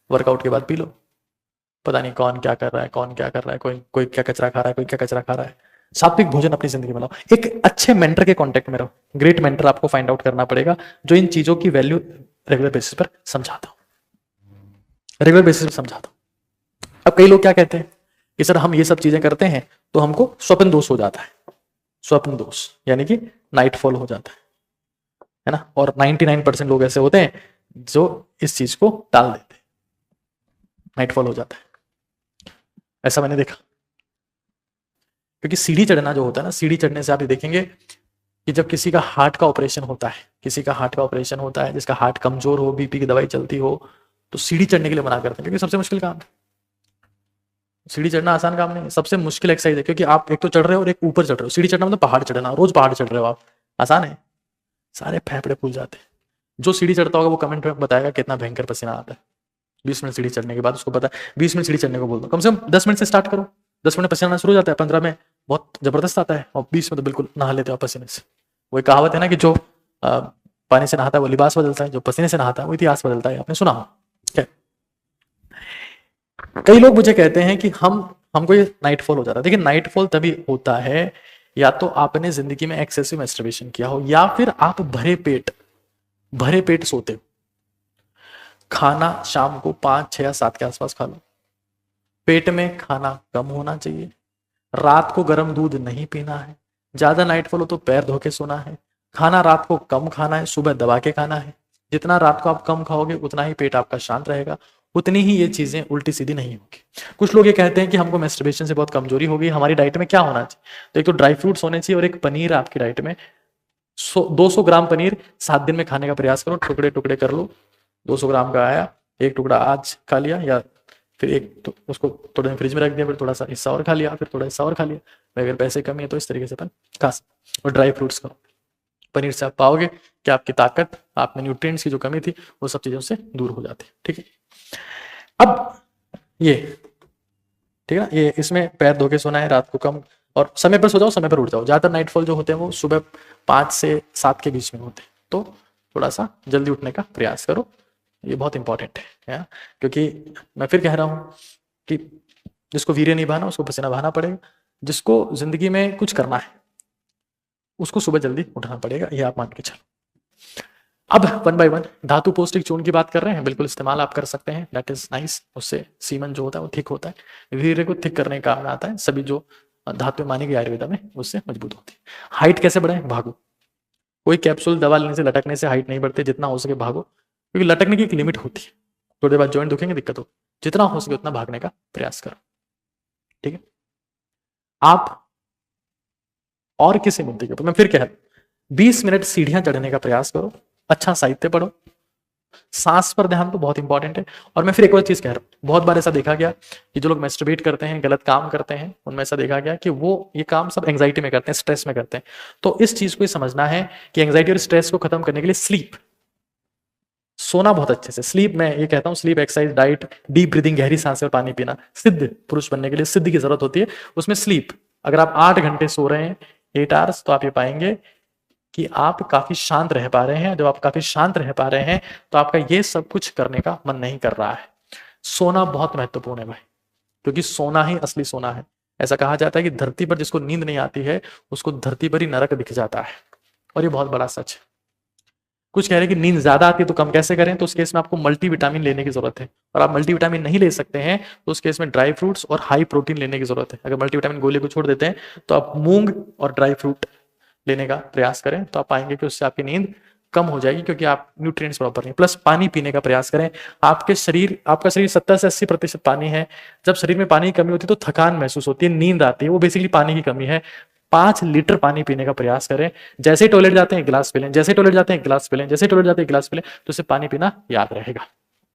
वर्कआउट के बाद पी लो। पता नहीं कौन क्या कर रहा है, कौन क्या कर रहा है, कोई क्या कचरा खा रहा है, कोई क्या कचरा खा रहा है। सात्विक भोजन अपनी जिंदगी में लाओ। एक अच्छे मेंटर के कांटेक्ट में रहो। ग्रेट मेंटर आपको फाइंड आउट करना पड़ेगा, जो इन चीजों की वैल्यू रेगुलर बेसिस पर समझाता हूं, रेगुलर बेसिस पर समझाता हूं। अब कई लोग क्या कहते हैं कि सर हम ये सब चीजें करते हैं तो हमको स्वप्न दोष हो जाता है। स्वप्न दोष यानी कि नाइटफॉल हो जाता है ना। और 99% लोग ऐसे होते हैं जो इस चीज को टाल देते हैं, नाइटफॉल हो जाता है। ऐसा मैंने देखा, क्योंकि सीढ़ी चढ़ना जो होता है ना, सीढ़ी चढ़ने से आप ये देखेंगे कि जब किसी का हार्ट का ऑपरेशन होता है, किसी का हार्ट का ऑपरेशन होता है, जिसका हार्ट कमजोर हो, बीपी की दवाई चलती हो, तो सीढ़ी चढ़ने के लिए मना करते हैं, क्योंकि सबसे मुश्किल काम है। सीढ़ी चढ़ना आसान काम नहीं है, सबसे मुश्किल एक्सरसाइज है, क्योंकि आप एक तो चढ़ रहे हो और एक ऊपर चढ़ रहे हो। सीढ़ी चढ़ना मतलब पहाड़ चढ़ना, रोज पहाड़ चढ़ रहे हो आप, आसान है? सारे फेफड़े फूल जाते हैं। जो सीढ़ी चढ़ता होगा वो कमेंट में बताएगा कितना भयंकर पसीना आता है 20 मिनट सीढ़ी चढ़ने के बाद। उसको पता है 20 मिनट सीढ़ी चढ़ने को बोल दो, कम से कम 10 मिनट से स्टार्ट करो। 10 मिनट पसीना शुरू हो जाता है, 15 में बहुत जबरदस्त आता है, और 20 में तो बिल्कुल नहा लेते हो पसीने से। वही कहावत है ना कि जो पानी से नहाता है वो लिबास बदलता है, जो पसीने से नहाता है वो इतिहास बदलता है। आपने सुना हो? कई लोग मुझे कहते हैं कि हमको ये नाइटफॉल हो जाता है। देखिए, नाइटफॉल तभी होता है या तो आपने जिंदगी में एक्सेसिव मैस्टरबेशन किया हो, या फिर आप भरे पेट सोते हो। खाना शाम को 5, 6 या 7 के आसपास खा लो। पेट में खाना कम होना चाहिए, रात को गर्म दूध नहीं पीना है, ज्यादा नाइटफॉल हो तो पैर धो के सोना है, खाना रात को कम खाना है, सुबह दबा के खाना है। जितना रात को आप कम खाओगे उतना ही पेट आपका शांत रहेगा, उतनी ही ये चीजें उल्टी सीधी नहीं होगी। कुछ लोग ये कहते हैं कि हमको मैस्टरबेशन से बहुत कमजोरी होगी, हमारी डाइट में क्या होना चाहिए? तो एक तो ड्राई फ्रूट्स होने चाहिए और एक पनीर आपकी डाइट में 200 ग्राम पनीर 7 दिन में खाने का प्रयास करो, टुकड़े टुकड़े कर लो। 200 ग्राम का आया, एक टुकड़ा आज खा लिया, या फिर एक तो उसको थोड़ा दिन फ्रिज में रख दिया, फिर थोड़ा सा हिस्सा और खा लिया, फिर थोड़ा हिस्सा और खा लिया। अगर पैसे कमी है तो इस तरीके से अपन खा सकते। और ड्राई फ्रूट्स करो। पनीर से आप पाओगे कि आपकी ताकत, आप में न्यूट्रिएंट्स की जो कमी थी वो सब चीजों से दूर हो जाती है। ठीक है, अब ये ठीक है ना, ये इसमें पैर धो के सोना है, रात को कम, और समय पर सो जाओ, समय पर उठ जाओ। ज्यादातर नाइटफॉल जो होते हैं वो सुबह 5 से 7 के बीच में होते हैं, तो थोड़ा सा जल्दी उठने का प्रयास करो, ये बहुत इंपॉर्टेंट है। क्योंकि मैं फिर कह रहा हूँ कि जिसको वीर्य नहीं बहाना उसको पसीना बहाना पड़ेगा। जिसको जिंदगी में कुछ करना है उसको सुबह जल्दी उठना पड़ेगा, ये आप मान के चलो। अब 1 बाय 1 धातु पौष्टिक चूर्ण की बात कर रहे हैं, बिल्कुल इस्तेमाल आप कर सकते हैं, दैट इज नाइस। उससे सीमन जो होता है वो थिक होता है, वीर्य को थिक करने का काम में आता है। सभी जो धातु मानी गई आयुर्वेदा में उससे मजबूत होती है। हाइट कैसे बढ़ाएं? भागो। कोई कैप्सूल दवा लेने से, लटकने से हाइट नहीं बढ़ती, जितना हो सके भागो, क्योंकि लटकने की एक लिमिट होती है, थोड़ी देर बाद जॉइंट दुखेंगे, दिक्कत हो। जितना हो सके उतना भागने का प्रयास करो। ठीक है, आप और किसी मुद्दे के ऊपर मैं फिर कह रहा हूं, 20 मिनट सीढ़ियां चढ़ने का प्रयास करो, अच्छा साहित्य पढ़ो, सांस पर ध्यान तो बहुत इंपॉर्टेंट है। और मैं फिर एक और चीज कह रहा हूँ, बहुत बार ऐसा देखा गया कि जो लोग मैस्टरबेट करते हैं, गलत काम करते हैं, उनमें ऐसा देखा गया कि वो ये काम सब एंग्जाइटी में करते हैं, स्ट्रेस में करते हैं। तो इस चीज को ये समझना है कि एंग्जाइटी और स्ट्रेस को खत्म करने के लिए स्लीप, सोना बहुत अच्छे से, स्लीप में ये कहता हूँ, sleep, exercise, diet, deep breathing, गहरी सांसें और पानी पीना, सिद्ध पुरुष बनने के लिए सिद्ध की जरूरत होती है, उसमें स्लीप। अगर आप 8 घंटे सो रहे हैं, 8 आवर्स, तो आप ये पाएंगे कि आप काफी शांत रह पा रहे हैं। जब आप काफी शांत रह पा रहे हैं तो आपका ये सब कुछ करने का मन नहीं कर रहा है। सोना बहुत महत्वपूर्ण है भाई, क्योंकि सोना ही असली सोना है। ऐसा कहा जाता है कि धरती पर जिसको नींद नहीं आती है उसको धरती पर ही नरक दिख जाता है, और ये बहुत बड़ा सच है। कुछ कह रहे हैं कि नींद ज्यादा आती है तो कम कैसे करें? तो उस केस में आपको मल्टीविटामिन लेने की जरूरत है, और आप मल्टीविटामिन नहीं ले सकते हैं तो उस केस में ड्राई फ्रूट्स और हाई प्रोटीन लेने की जरूरत है। अगर मल्टीविटामिन गोली को छोड़ देते हैं तो आप मूंग और ड्राई फ्रूट लेने का प्रयास करें, तो आप पाएंगे कि उससे आपकी नींद कम हो जाएगी, क्योंकि आप न्यूट्रिएंट्स प्रॉपर नहीं। प्लस पानी पीने का प्रयास करें। आपका शरीर 70 से 80% पानी है। जब शरीर में पानी की कमी होती है तो थकान महसूस होती है, नींद आती है, वो बेसिकली पानी की कमी है। 5 लीटर पानी पीने का प्रयास करें। जैसे ही टॉयलेट जाते हैं 1 गिलास पी लें, जैसे ही टॉयलेट जाते हैं 1 गिलास पी लें, जैसे ही टॉयलेट जाते हैं 1 गिलास पी लें, तो उससे पानी पीना याद रहेगा।